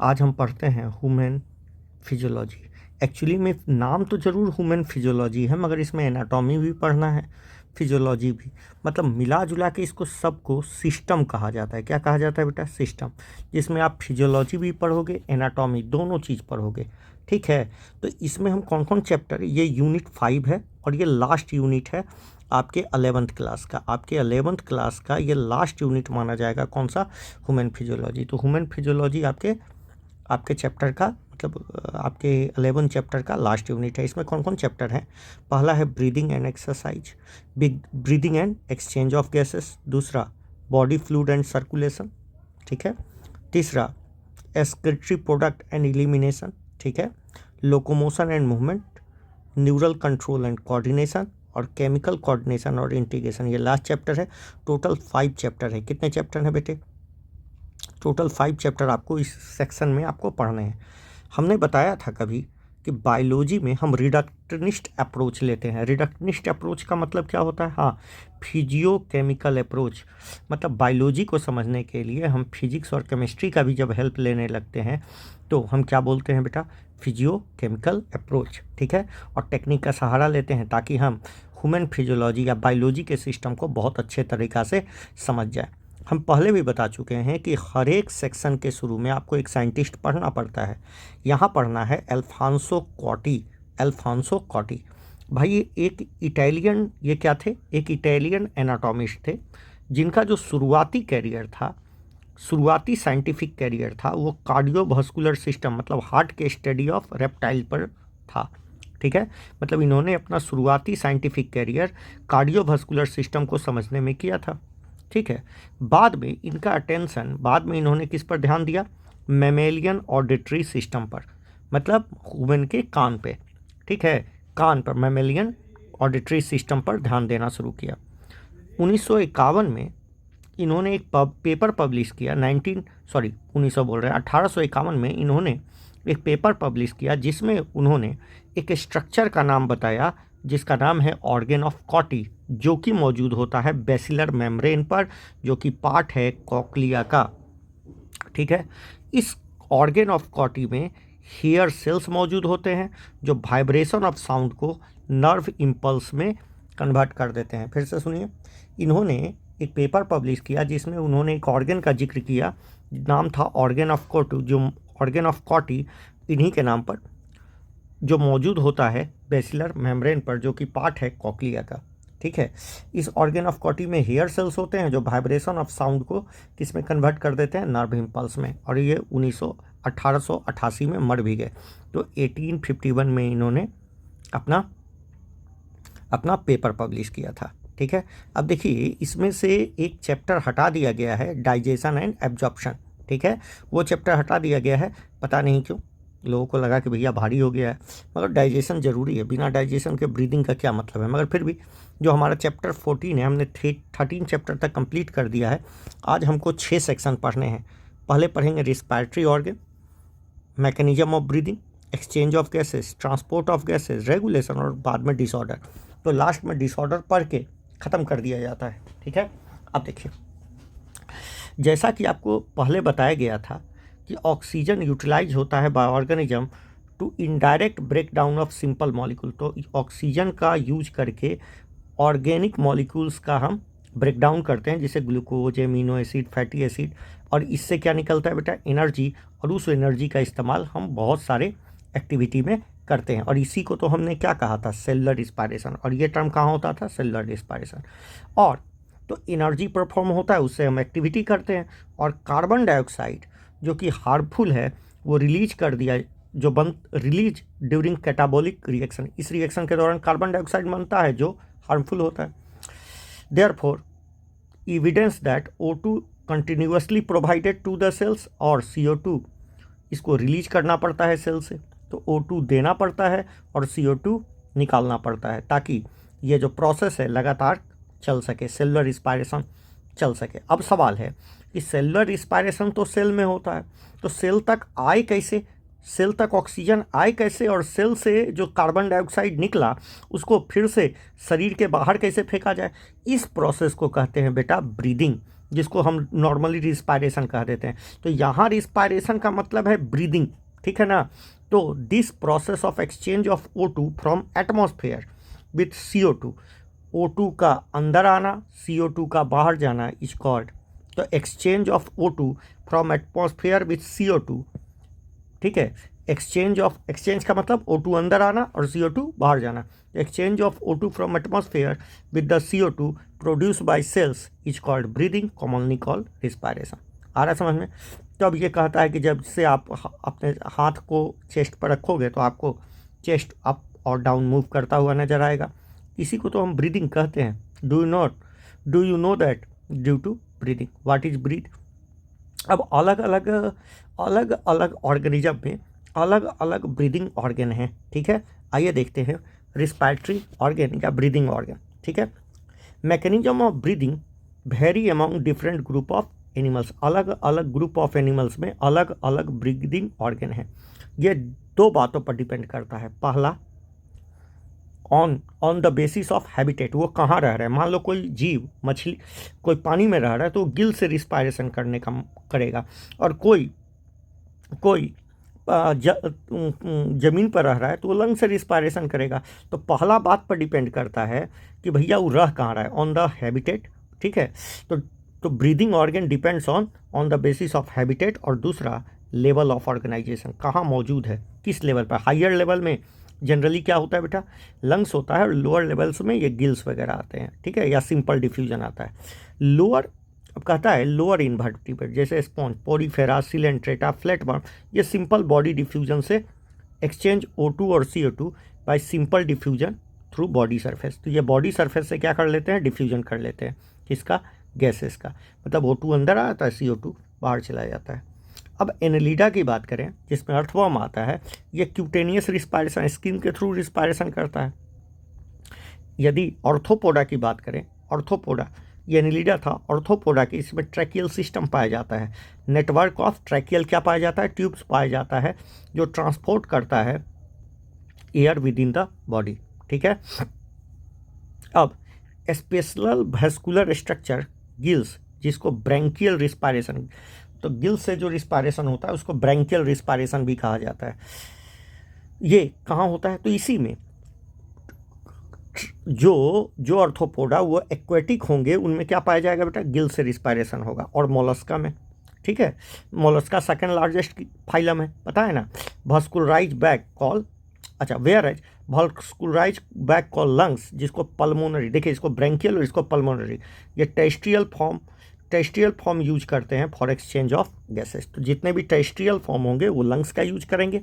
आज हम पढ़ते हैं ह्यूमन फिजियोलॉजी। एक्चुअली में नाम तो ज़रूर ह्यूमन फिजियोलॉजी है, मगर इसमें एनाटॉमी भी पढ़ना है, फिजियोलॉजी भी। मतलब मिला जुला के इसको सबको सिस्टम कहा जाता है। क्या कहा जाता है बेटा? सिस्टम, जिसमें आप फिजियोलॉजी भी पढ़ोगे, एनाटॉमी, दोनों चीज़ पढ़ोगे। ठीक है, तो इसमें हम कौन कौन चैप्टर, ये यूनिट 5 है और ये लास्ट यूनिट है आपके 11th क्लास का। आपके 11th क्लास का ये लास्ट यूनिट माना जाएगा। कौन सा? Human physiology. तो ह्यूमन फिजियोलॉजी आपके चैप्टर का, मतलब आपके 11 चैप्टर का लास्ट यूनिट है। इसमें कौन कौन चैप्टर हैं? पहला है breathing and exercise, breathing and exchange of gases. दूसरा बॉडी फ्लूइड एंड सर्कुलेशन। ठीक है। तीसरा एक्सक्रीटरी प्रोडक्ट एंड एलिमिनेशन। ठीक है। Locomotion and movement, neural control and coordination, और केमिकल कोऑर्डिनेशन और इंटीग्रेशन। ये लास्ट चैप्टर है। टोटल 5 चैप्टर है। कितने चैप्टर हैं बेटे? टोटल 5 चैप्टर आपको इस सेक्शन में आपको पढ़ने हैं। हमने बताया था कभी कि बायोलॉजी में हम रिडक्शनिस्ट अप्रोच लेते हैं। रिडक्शनिस्ट अप्रोच का मतलब क्या होता है? हाँ, फिजियो केमिकल अप्रोच। मतलब बायोलॉजी को समझने के लिए हम फिजिक्स और केमिस्ट्री का भी जब हेल्प लेने लगते हैं तो हम क्या बोलते हैं बेटा? Physio chemical approach. ठीक है। और टेक्निक का सहारा लेते हैं ताकि हम ह्यूमन फिजियोलॉजी या बायोलॉजी के सिस्टम को बहुत अच्छे तरीक़ा से समझ जाए। हम पहले भी बता चुके हैं कि हर एक सेक्शन के शुरू में आपको एक साइंटिस्ट पढ़ना पड़ता है। यहाँ पढ़ना है अल्फांसो कॉटी। अल्फांसो कॉटी भाई, ये एक इटालियन, ये क्या थे? एक इटालियन एनाटॉमिस्ट थे, जिनका जो शुरुआती कैरियर था, शुरुआती साइंटिफिक कैरियर था, वो कार्डियोवास्कुलर सिस्टम, मतलब हार्ट के स्टडी ऑफ रेप्टाइल पर था। ठीक है। मतलब इन्होंने अपना शुरुआती साइंटिफिक कैरियर कार्डियोवास्कुलर सिस्टम को समझने में किया था। ठीक है। बाद में इनका अटेंशन, बाद में इन्होंने किस पर ध्यान दिया? मैमेलियन ऑडिटरी सिस्टम पर, मतलब ह्यूमन के कान पे। ठीक है, कान पर मैमेलियन ऑडिटरी सिस्टम पर ध्यान देना शुरू किया। 1951 में इन्होंने एक पेपर पब्लिश किया। 1851 में इन्होंने एक पेपर पब्लिश किया जिसमें उन्होंने एक स्ट्रक्चर का नाम बताया जिसका नाम है ऑर्गन ऑफ कॉटी, जो कि मौजूद होता है बेसिलर मेम्ब्रेन पर, जो कि पार्ट है कॉक्लिया का। ठीक है। इस ऑर्गन ऑफ कॉटी में हेयर सेल्स मौजूद होते हैं जो वाइब्रेशन ऑफ साउंड को नर्व इम्पल्स में कन्वर्ट कर देते हैं। फिर से सुनिए, इन्होंने एक पेपर पब्लिश किया जिसमें उन्होंने एक ऑर्गन का जिक्र किया, नाम था ऑर्गन ऑफ कॉटी, जो ऑर्गन ऑफ कॉटी इन्हीं के नाम पर, जो मौजूद होता है बेसिलर मेम्ब्रेन पर, जो कि पार्ट है कॉक्लिया का। ठीक है। इस ऑर्गन ऑफ कॉटी में हेयर सेल्स होते हैं जो वाइब्रेशन ऑफ साउंड को किस में कन्वर्ट कर देते हैं? नर्व इम्पल्स में। और ये 1888 में मर भी गए। तो 1851 में इन्होंने अपना पेपर पब्लिश किया था। ठीक है। अब देखिए, इसमें से एक चैप्टर हटा दिया गया है, डाइजेशन एंड एब्जॉर्प्शन। ठीक है, वो चैप्टर हटा दिया गया है, पता नहीं क्यों। लोगों को लगा कि भैया भारी हो गया है, मगर डाइजेशन ज़रूरी है। बिना डाइजेशन के ब्रीदिंग का क्या मतलब है? मगर फिर भी जो हमारा चैप्टर 14 है, हमने 13 चैप्टर तक कंप्लीट कर दिया है। आज हमको 6 सेक्शन पढ़ने हैं। पहले पढ़ेंगे respiratory organ, mechanism of breathing, exchange of gases, transport of gases, regulation, और बाद में डिसऑर्डर। तो लास्ट में डिसऑर्डर पढ़ के ख़त्म कर दिया जाता है। ठीक है। अब देखिए, जैसा कि आपको पहले बताया गया था कि ऑक्सीजन यूटिलाइज होता है by organism to indirect break down of simple molecule. तो ऑक्सीजन का यूज करके ऑर्गेनिक मॉलिक्यूल्स का हम ब्रेक डाउन करते हैं, जैसे glucose, amino acid, fatty acid, और इससे क्या निकलता है बेटा? एनर्जी। और उस एनर्जी का इस्तेमाल हम बहुत सारे एक्टिविटी में करते हैं। और इसी को तो हमने क्या कहा था? Cellular respiration. और ये टर्म कहाँ होता था? Cellular respiration. और तो एनर्जी परफॉर्म होता है, उससे हम एक्टिविटी करते हैं। और कार्बन डाइऑक्साइड जो कि हार्मफुल है, वो रिलीज कर दिया, रिलीज ड्यूरिंग कैटाबॉलिक रिएक्शन। इस रिएक्शन के दौरान कार्बन डाइऑक्साइड बनता है जो हार्मफुल होता है। Therefore evidence that O2 continuously provided to the cells, और CO2 इसको रिलीज करना पड़ता है सेल से। तो O2 देना पड़ता है और CO2 निकालना पड़ता है, ताकि ये जो प्रोसेस है लगातार चल सके, सेलुलर रिस्पायरेशन चल सके। अब सवाल है कि सेलुलर रिस्पायरेशन तो सेल में होता है, तो सेल तक आए कैसे? सेल तक ऑक्सीजन आए कैसे? और सेल से जो कार्बन डाइऑक्साइड निकला उसको फिर से शरीर के बाहर कैसे फेंका जाए? इस प्रोसेस को कहते हैं बेटा ब्रीदिंग। जिसको हम नॉर्मली रिस्पायरेशन कह देते हैं। तो यहाँ रिस्पायरेशन का मतलब है ब्रीदिंग, ठीक है ना। तो this process of exchange of O2 from atmosphere with CO2, O2 का अंदर आना, CO2 का बाहर जाना इज कॉल्ड, तो exchange of O2 from atmosphere with CO2, ठीक है। एक्सचेंज का मतलब O2 अंदर आना और CO2 बाहर जाना। Exchange of O2 from atmosphere with the CO2 produce by cells is called breathing, commonly called respiration. आ रहा है समझ में। तो अब ये कहता है कि जब से आप अपने हाथ को चेस्ट पर रखोगे तो आपको चेस्ट अप और डाउन मूव करता हुआ नजर आएगा, इसी को तो हम ब्रीदिंग कहते हैं। Do you know that due to breathing, what is breath. अब अलग अलग ऑर्गेनिज्म में अलग अलग ब्रीदिंग ऑर्गन हैं, ठीक है। आइए देखते हैं रिस्पायरेटरी ऑर्गन या ब्रीदिंग ऑर्गन, ठीक है। Mechanism of breathing very among different group of animals, अलग अलग ग्रुप ऑफ एनिमल्स में अलग अलग ब्रीदिंग ऑर्गन है। ये दो बातों पर डिपेंड करता है। पहला, on the basis of habitat, वो कहाँ रह रहा है। मान लो कोई जीव, मछली, कोई पानी में रह रहा है तो गिल से रिस्पायरेशन करने का करेगा, और कोई जमीन पर रह रहा है तो वो लंग से रिस्पायरेशन करेगा। तो पहला बात पर डिपेंड करता है कि भैया वो रह कहाँ रहा है, ऑन द हैबिटेट, ठीक है। तो breathing organ depends on the basis of habitat. और दूसरा, लेवल ऑफ ऑर्गेनाइजेशन, कहाँ मौजूद है, किस लेवल पर। हायर लेवल में जनरली क्या होता है बेटा, लंग्स होता है, और लोअर लेवल्स में ये गिल्स वगैरह आते हैं, ठीक है, या सिंपल डिफ्यूजन आता है। लोअर, अब कहता है लोअर इन्वर्टिब्रेट जैसे स्पॉन्ज, पोरीफेरा, सिलेंट्रेटा, फ्लैटवर्म, ये सिंपल बॉडी डिफ्यूजन से एक्सचेंज O2 और CO2 bye simple diffusion through body surface. तो ये बॉडी सरफेस से क्या कर लेते हैं, डिफ्यूजन कर लेते हैं, किसका, गैसेस का। मतलब O2 अंदर आता है, CO2 बाहर चला जाता है। अब एनेलिडा की बात करें जिसमें अर्थवर्म आता है, ये क्यूटेनियस रिस्पायरेशन, स्किन के थ्रू रिस्पायरेशन करता है। यदि ऑर्थोपोडा की बात करें, ऑर्थोपोडा ये एनेलिडा था, ऑर्थोपोडा की, इसमें ट्रैकियल सिस्टम पाया जाता है। नेटवर्क ऑफ ट्रैकियल क्या पाया जाता है, ट्यूब्स पाया जाता है, जो ट्रांसपोर्ट करता है air with in the body, ठीक है। अब स्पेशल वेस्कुलर स्ट्रक्चर गिल्स, जिसको ब्रैंकियल रिस्पायरेशन, तो गिल से जो रिस्पायरेशन होता है उसको ब्रैंकियल रिस्पायरेशन भी कहा जाता है। ये कहाँ होता है, तो इसी में जो अर्थोपोडा वो एक्वेटिक होंगे उनमें क्या पाया जाएगा बेटा, गिल से रिस्पायरेशन होगा। और मोलस्का में, ठीक है, मोलस्का सेकंड लार्जेस्ट फाइलम है, पता है ना। वस्कुलराइज बैक कॉल, अच्छा whereas vascularise back call lungs, जिसको पल्मोनरी, देखिए इसको ब्रैंकियल और इसको पल्मोनरी, ये टेस्ट्रियल फॉर्म यूज करते हैं फॉर एक्सचेंज ऑफ गैसेस। तो जितने भी टेस्ट्रियल फॉर्म होंगे वो लंग्स का यूज करेंगे,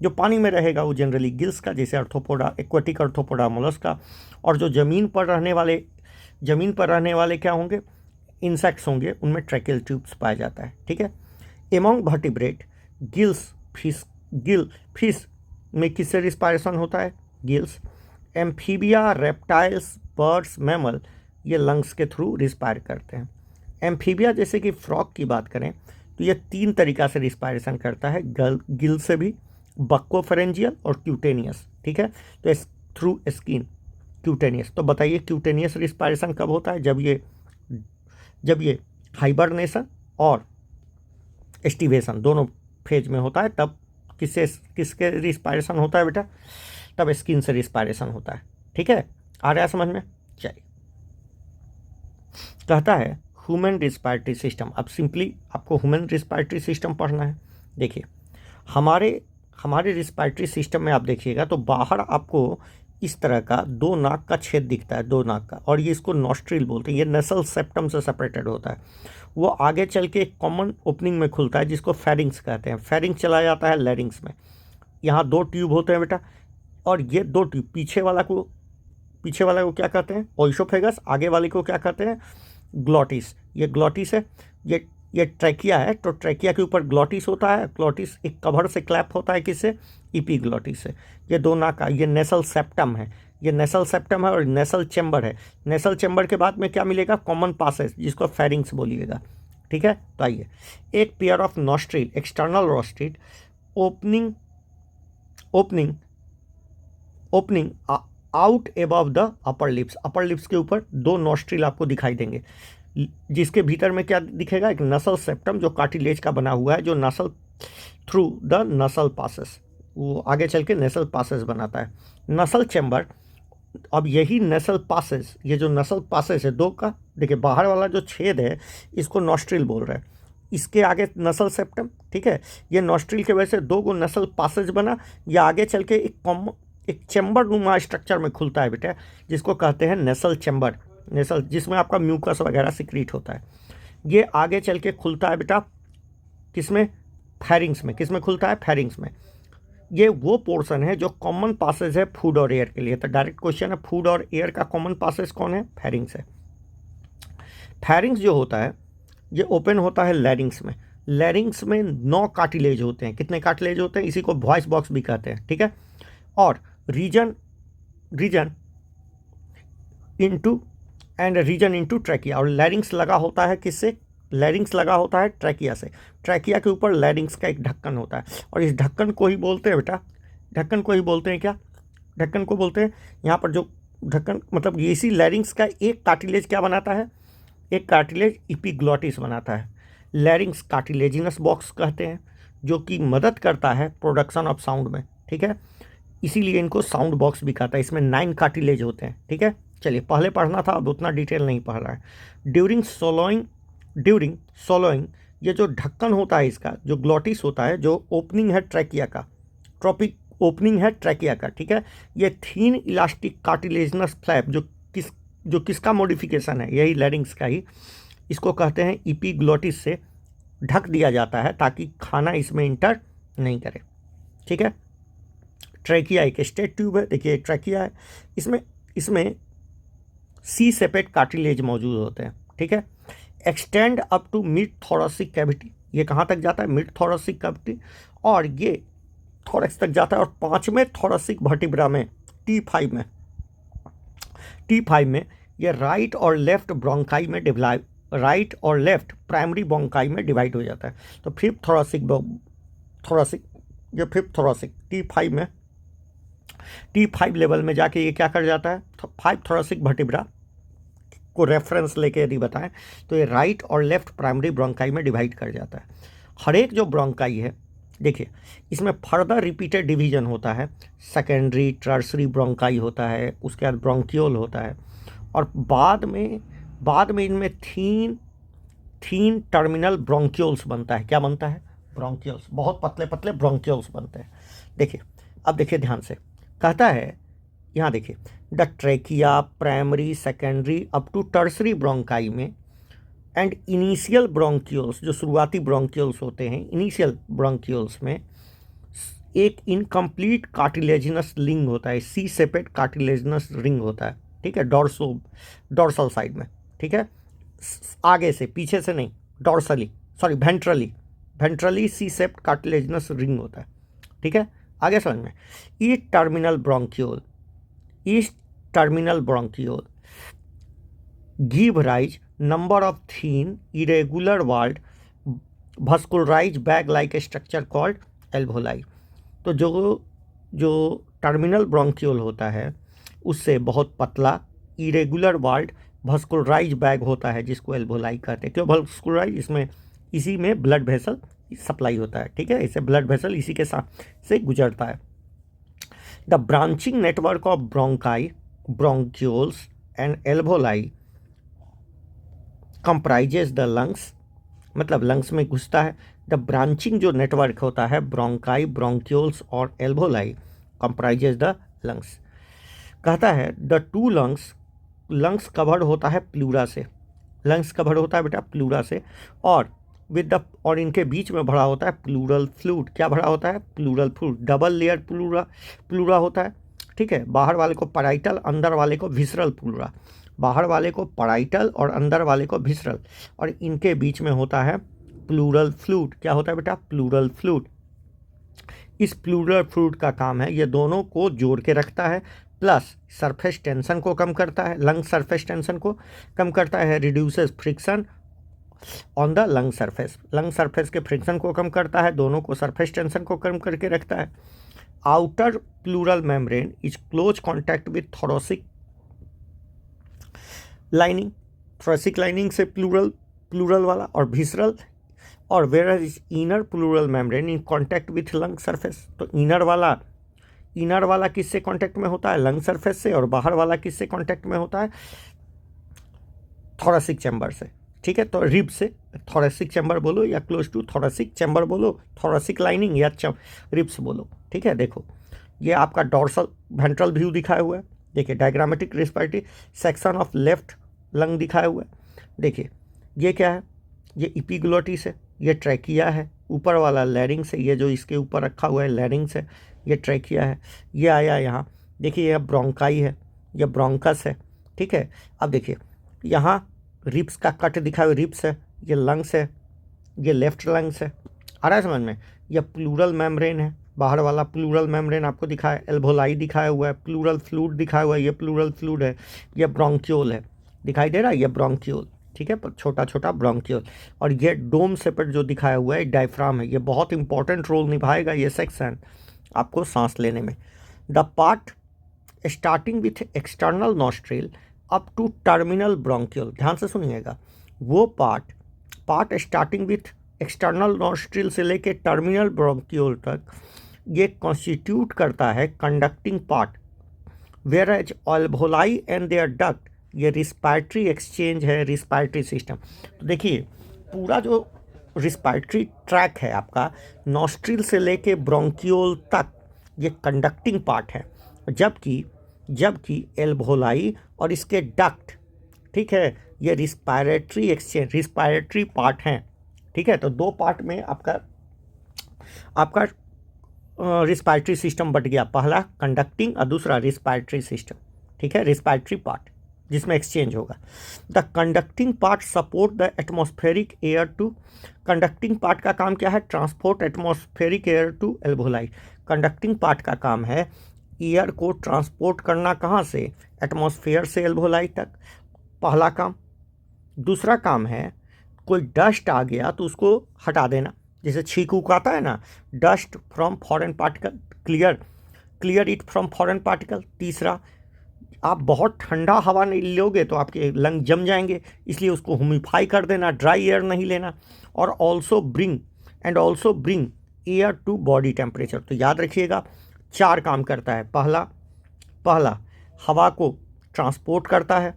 जो पानी में रहेगा वो जनरली गिल्स का, जैसे अर्थोपोडा, एक्वेटिक अर्थोपोडा, मोलस्का। और जो ज़मीन पर रहने वाले क्या होंगे, इंसेक्ट्स होंगे, उनमें ट्रैकियल ट्यूब्स पाया जाता है, ठीक है। एमॉन्ग वर्टिब्रेट फिश में किससे रिस्पायरेशन होता है, gills. Amphibia, reptiles, birds, mammal, ये लंग्स के थ्रू रिस्पायर करते हैं। एम्फीबिया जैसे कि फ्रॉग की बात करें तो ये 3 तरीक़ा से रिस्पायरेशन करता है, गिल से भी, बक्कोफेरेंजियल और क्यूटेनियस, ठीक है। तो थ्रू स्किन, क्यूटेनियस। तो बताइए क्यूटेनियस रिस्पायरेशन कब होता है, जब ये हाइबरनेशन और एस्टिवेशन दोनों फेज में होता है, तब किसके रिस्पायरेशन होता है बेटा, तब स्किन से रिस्पायरेशन होता है, ठीक है। आ रहा है समझ में। चलिए, कहता है ह्यूमन रिस्पायरेटरी सिस्टम। अब सिंपली आपको ह्यूमन रिस्पायरेटरी सिस्टम पढ़ना है। देखिए हमारे रिस्पायरेटरी सिस्टम में आप देखिएगा तो बाहर आपको इस तरह का 2 नाक का छेद दिखता है, 2 नाक का, और ये इसको नॉस्ट्रिल बोलते हैं। ये नसल सेप्टम से सेपरेटेड होता है। वो आगे चल के एक कॉमन ओपनिंग में खुलता है जिसको फेरिंग्स कहते हैं। फेरिंग्स चला जाता है लैरिंग्स में। यहाँ 2 ट्यूब होते हैं बेटा, और ये 2 ट्यूब पीछे वाला को क्या कहते हैं, ओइसोफेगस, आगे वाले को क्या कहते हैं, ग्लॉटिस। ये ग्लॉटिस है, ये ट्रैकिया है, तो ट्रैकिया के ऊपर ग्लॉटिस होता है। ग्लॉटिस एक कवर से क्लैप होता है, किससे, इपीग्लॉटिस से। ये 2 नाक का, ये नेसल सेप्टम है, और नेसल चैम्बर है। नेसल चैम्बर के बाद में क्या मिलेगा, कॉमन पासेज, जिसको फेरिंग्स बोलिएगा, ठीक है। तो आइए, एक pair of nostril, external nostril, opening out above the upper lips के ऊपर 2 नॉस्ट्रिल आपको दिखाई देंगे। जिसके भीतर में क्या दिखेगा, एक नसल सेप्टम जो कार्टिलेज का बना हुआ है, जो नसल थ्रू द नसल पासेस, वो आगे चल के नसल पासेस बनाता है। नसल चैम्बर, अब यही नसल पासेस, ये जो नसल पासेस है दो का, देखिए बाहर वाला जो छेद है इसको नॉस्ट्रिल बोल रहे हैं, इसके आगे नसल सेप्टम, ठीक है, ये नॉस्ट्रिल के वजह से दो गो नसल पासेज बना, ये आगे चल के एक चैम्बर नुमा स्ट्रक्चर में खुलता है बेटा, जिसको कहते हैं नसल चैम्बर, नसल, जिसमें आपका म्यूकस वगैरह सिक्रीट होता है। ये आगे चल के खुलता है बेटा किसमें, फैरिंग्स में। किसमें खुलता है, फैरिंग्स में। ये वो पोर्शन है जो कॉमन पासेज है फूड और एयर के लिए। तो डायरेक्ट क्वेश्चन है, फूड और एयर का कॉमन पासेज कौन है, फैरिंग्स है। फैरिंग्स जो होता है ये ओपन होता है लैरिंग्स में। लैरिंग्स में 9 कार्टिलेज होते हैं। कितने कार्टिलेज होते हैं, इसी को वॉइस बॉक्स भी कहते हैं, ठीक है। और रीजन रीजन इनटू ट्रैकिया, और लैरिंग्स लगा होता है किससे, लैरिंग्स लगा होता है ट्रैकिया से। ट्रैकिया के ऊपर लैरिंग्स का एक ढक्कन होता है, और इस ढक्कन को ही बोलते हैं बेटा, ढक्कन को ही बोलते हैं क्या, ढक्कन को बोलते हैं यहाँ पर जो ढक्कन, मतलब ये इसी लैरिंग्स का एक कार्टिलेज क्या बनाता है, एक कार्टिलेज इपिग्लॉटिस बनाता है। लैरिंग्स कार्टिलेजिनस बॉक्स कहते हैं, जो कि मदद करता है प्रोडक्शन ऑफ साउंड में, ठीक है, इसीलिए इनको साउंड बॉक्स भी कहता है। इसमें 9 कार्टिलेज होते हैं, ठीक है। चलिए, पहले पढ़ना था, अब उतना डिटेल नहीं पढ़ रहा है। ड्यूरिंग सोलोइंग ये जो ढक्कन होता है इसका, जो ग्लॉटिस होता है, जो ओपनिंग है ट्रैकिया का, ट्रॉपिक ओपनिंग है ट्रैकिया का, ठीक है, ये थीन इलास्टिक कार्टिलेजिनस फ्लैप जो किसका मॉडिफिकेशन है, यही लैरिंग्स का ही, इसको कहते हैं इपिग्लॉटिस से ढक दिया जाता है ताकि खाना इसमें इंटर नहीं करे, ठीक है। ट्रैकिया एक स्टेट ट्यूब है, देखिए ट्रैकिया है, इसमें सी सेपेट कार्टिलेज मौजूद होते हैं, ठीक है। Extend up to mid thoracic cavity, ये कहाँ तक जाता है, मिड थोरेसिक कैविटी, और ये थोरेक्स तक जाता है। और 5वें थोरेसिक वर्टिब्रा में T5 में ये राइट और लेफ्ट ब्रोंकाई में राइट और लेफ्ट प्राइमरी ब्रोंकाई में डिवाइड हो जाता है। तो फिफ्थ थोरेसिक T5 लेवल में जाके ये क्या कर जाता है, 5 थोरेसिक वर्टिब्रा को रेफरेंस लेके यदि बताएं तो ये राइट और लेफ्ट प्राइमरी ब्रोंकाई में डिवाइड कर जाता है। हर एक जो ब्रोंकाई है, देखिए इसमें फर्दर रिपीटेड डिवीजन होता है, सेकेंडरी टर्सरी ब्रोंकाई होता है, उसके बाद ब्रोंकियोल होता है, और बाद में इनमें थीन टर्मिनल ब्रोंकियोल्स बनता है। क्या बनता है, ब्रोंकियोल्स, बहुत पतले पतले ब्रोंकियोल्स बनते हैं। देखिए, अब देखिए ध्यान से, कहता है यहाँ देखिए, the trachea primary secondary up to tertiary bronchi में एंड इनिशियल ब्रोंकियोल्स, जो शुरुआती ब्रोंकियोल्स होते हैं, इनिशियल ब्रोंकियोल्स में एक इनकम्प्लीट कार्टिलेजिनस लिंग होता है, सी सेपेट कार्टिलेजिनस रिंग होता है, ठीक है, डॉर्सल साइड में, ठीक है, आगे से, पीछे से नहीं, ventrally C shaped cartilaginous ring होता है, ठीक है। आगे समझ में, each terminal bronchiole give rise number of thin irregular walled vascularized bag like structure called alveoli. तो जो टर्मिनल ब्रोंकियोल होता है उससे बहुत पतला इरेगुलर वॉल्ड vascularized बैग होता है, जिसको एल्वोलाई कहते हैं। क्यों vascularized, इसी में ब्लड वेसल सप्लाई होता है, ठीक है, इसे ब्लड वेसल इसी के साथ से गुजरता है। The branching network of bronchioles and alveoli comprises the lungs, मतलब लंग्स में घुसता है। द ब्रांचिंग जो नेटवर्क होता है ब्रोंकाई, ब्रोंकियोल्स और एल्वोलाई कंप्राइजेज द लंग्स। कहता है द टू लंग्स कवर्ड होता है प्लूरा से, लंग्स कवर्ड होता है बेटा प्लूरा से, और इनके बीच में भरा होता है प्लूरल फ्लूइड। क्या भरा होता है, pleural fluid, double layer pleura होता है, ठीक है। बाहर वाले को पैराइटल, अंदर वाले को विसरल प्लूरा, बाहर वाले को पैराइटल और अंदर वाले को विसरल, और इनके बीच में होता है प्लूरल फ्लूइड। क्या होता है बेटा, प्लूरल फ्लूइड। इस प्लूरल फ्लूइड का काम है ये दोनों को जोड़ के रखता है, प्लस सरफेस टेंशन को कम करता है, लंग सरफेस टेंशन को कम करता है, reduces friction on the lung surface के फ्रिक्शन को कम करता है, दोनों को सरफेस टेंशन को कम करके रखता है। Outer pleural membrane is close contact with thoracic lining, thoracic lining से प्लूरल वाला, और विसरल, और where is inner pleural membrane in contact with lung surface. तो इनर वाला किससे कांटेक्ट में होता है? लंग सरफेस से, और बाहर वाला किससे कांटेक्ट में होता है? थोरेसिक चैम्बर से। ठीक है, तो रिब से थोरेसिक चैम्बर बोलो या क्लोज टू थोरेसिक चैम्बर बोलो, थोरेसिक लाइनिंग या रिब्स बोलो। ठीक है, देखो ये आपका डॉर्सल वेंट्रल व्यू दिखाया हुआ है। देखिए diagrammatic respiratory section of left lung दिखाया हुआ है। देखिए ये क्या है? ये एपिग्लोटिस है, ये ट्रैकिया है, ऊपर वाला लैरिंग्स है, ये जो इसके ऊपर रखा हुआ है लैरिंग्स है, ये ट्रैकिया है। ये आया यहाँ, देखिए यह ब्रोंकाई है, यह ब्रोंकस है। ठीक है, अब देखिए यहाँ रिब्स का कट दिखा हुआ, रिब्स है, ये लंग्स है, ये लेफ्ट लंग्स है। आ रहा है समझ में? यह प्लूरल मेम्ब्रेन है, बाहर वाला प्लूरल मेम्ब्रेन आपको दिखा है, एल्वोलाई दिखाया हुआ है, प्लूरल फ्लूइड दिखाया हुआ है, ये प्लूरल फ्लूइड है, ये ब्रोंक्यूल है, दिखाई दे रहा है, ये ब्रोंक्यूल। ठीक है, छोटा छोटा ब्रोंक्यूल। और ये डोम सेपेट जो दिखाया हुआ है डायफ्राम है, ये बहुत इंपॉर्टेंट रोल निभाएगा ये सेक्शन आपको सांस लेने में। The part starting with external nostril up to terminal bronchiole, ध्यान से सुनिएगा, वो part starting with external nostril से लेके टर्मिनल ब्रोंक्यूल तक ये कॉन्स्टिट्यूट करता है conducting part, whereas alveoli and their duct, ये रिस्पायरेटरी एक्सचेंज है, रिस्पायरेटरी सिस्टम। तो देखिए पूरा जो रिस्पायरेटरी ट्रैक है आपका नॉस्ट्रिल से लेके ब्रोंक्यूल तक ये कंडक्टिंग पार्ट है, जबकि एल्वोलाई और इसके डक्ट, ठीक है, ये रिस्पायरेटरी एक्सचेंज, रिस्पायरेटरी पार्ट हैं। ठीक है, तो दो पार्ट में आपका रिस्पायरेटरी सिस्टम बट गया, पहला कंडक्टिंग और दूसरा रिस्पायरेटरी सिस्टम। ठीक है, रिस्पायरेटरी पार्ट जिसमें एक्सचेंज होगा। The conducting part support the atmospheric air to, conducting part का काम क्या है? Transport atmospheric air to alveoli. Conducting part का काम है एयर को ट्रांसपोर्ट करना, कहाँ से? एटमॉस्फेयर से एल्वोलाई तक, पहला काम। दूसरा काम है कोई डस्ट आ गया तो उसको हटा देना, जैसे छींक उक आता है ना, dust from foreign particle, clear it from foreign particle. तीसरा, आप बहुत ठंडा हवा नहीं लोगे तो आपके लंग जम जाएंगे, इसलिए उसको ह्यूमिफाई कर देना, ड्राई एयर नहीं लेना। और also bring air to body temperature. तो याद रखिएगा 4 काम करता है। पहला हवा को ट्रांसपोर्ट करता है,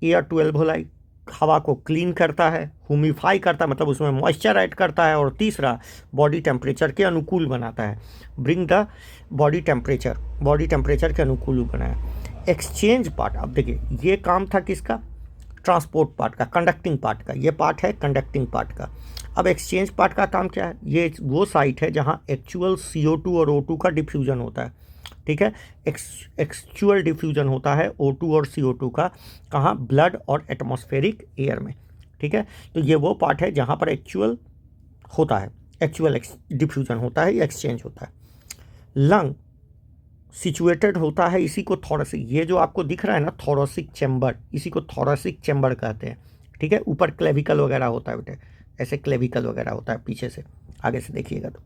एयर टू एल्वोलाई, हवा को क्लीन करता है, ह्यूमिफाई करता है मतलब उसमें मॉइस्चर ऐड करता है, और तीसरा बॉडी टेम्परेचर के अनुकूल बनाता है, ब्रिंग द बॉडी टेम्परेचर के अनुकूल बनाया। एक्सचेंज पार्ट, अब देखिए ये काम था किसका? ट्रांसपोर्ट पार्ट का, कंडक्टिंग पार्ट का, ये पार्ट है कंडक्टिंग पार्ट का। अब एक्सचेंज पार्ट का काम क्या है? ये वो साइट है जहाँ एक्चुअल CO2 और O2 का डिफ्यूजन होता है। ठीक है, एक्चुअल डिफ्यूजन होता है O2 और CO2 का, कहाँ? ब्लड और एटमॉस्फेरिक एयर में। ठीक है, तो ये वो पार्ट है जहाँ पर एक्चुअल डिफ्यूजन होता है या एक्सचेंज होता है। लंग सिचुएटेड होता है, इसी को थोरेसिक, ये जो आपको दिख रहा है ना थोरेसिक चैम्बर, इसी को थोरेसिक चैम्बर कहते हैं। ठीक है, ऊपर क्लेविकल वगैरह होता है बेटे, ऐसे क्लेविकल वगैरह होता है पीछे से, आगे से देखिएगा तो।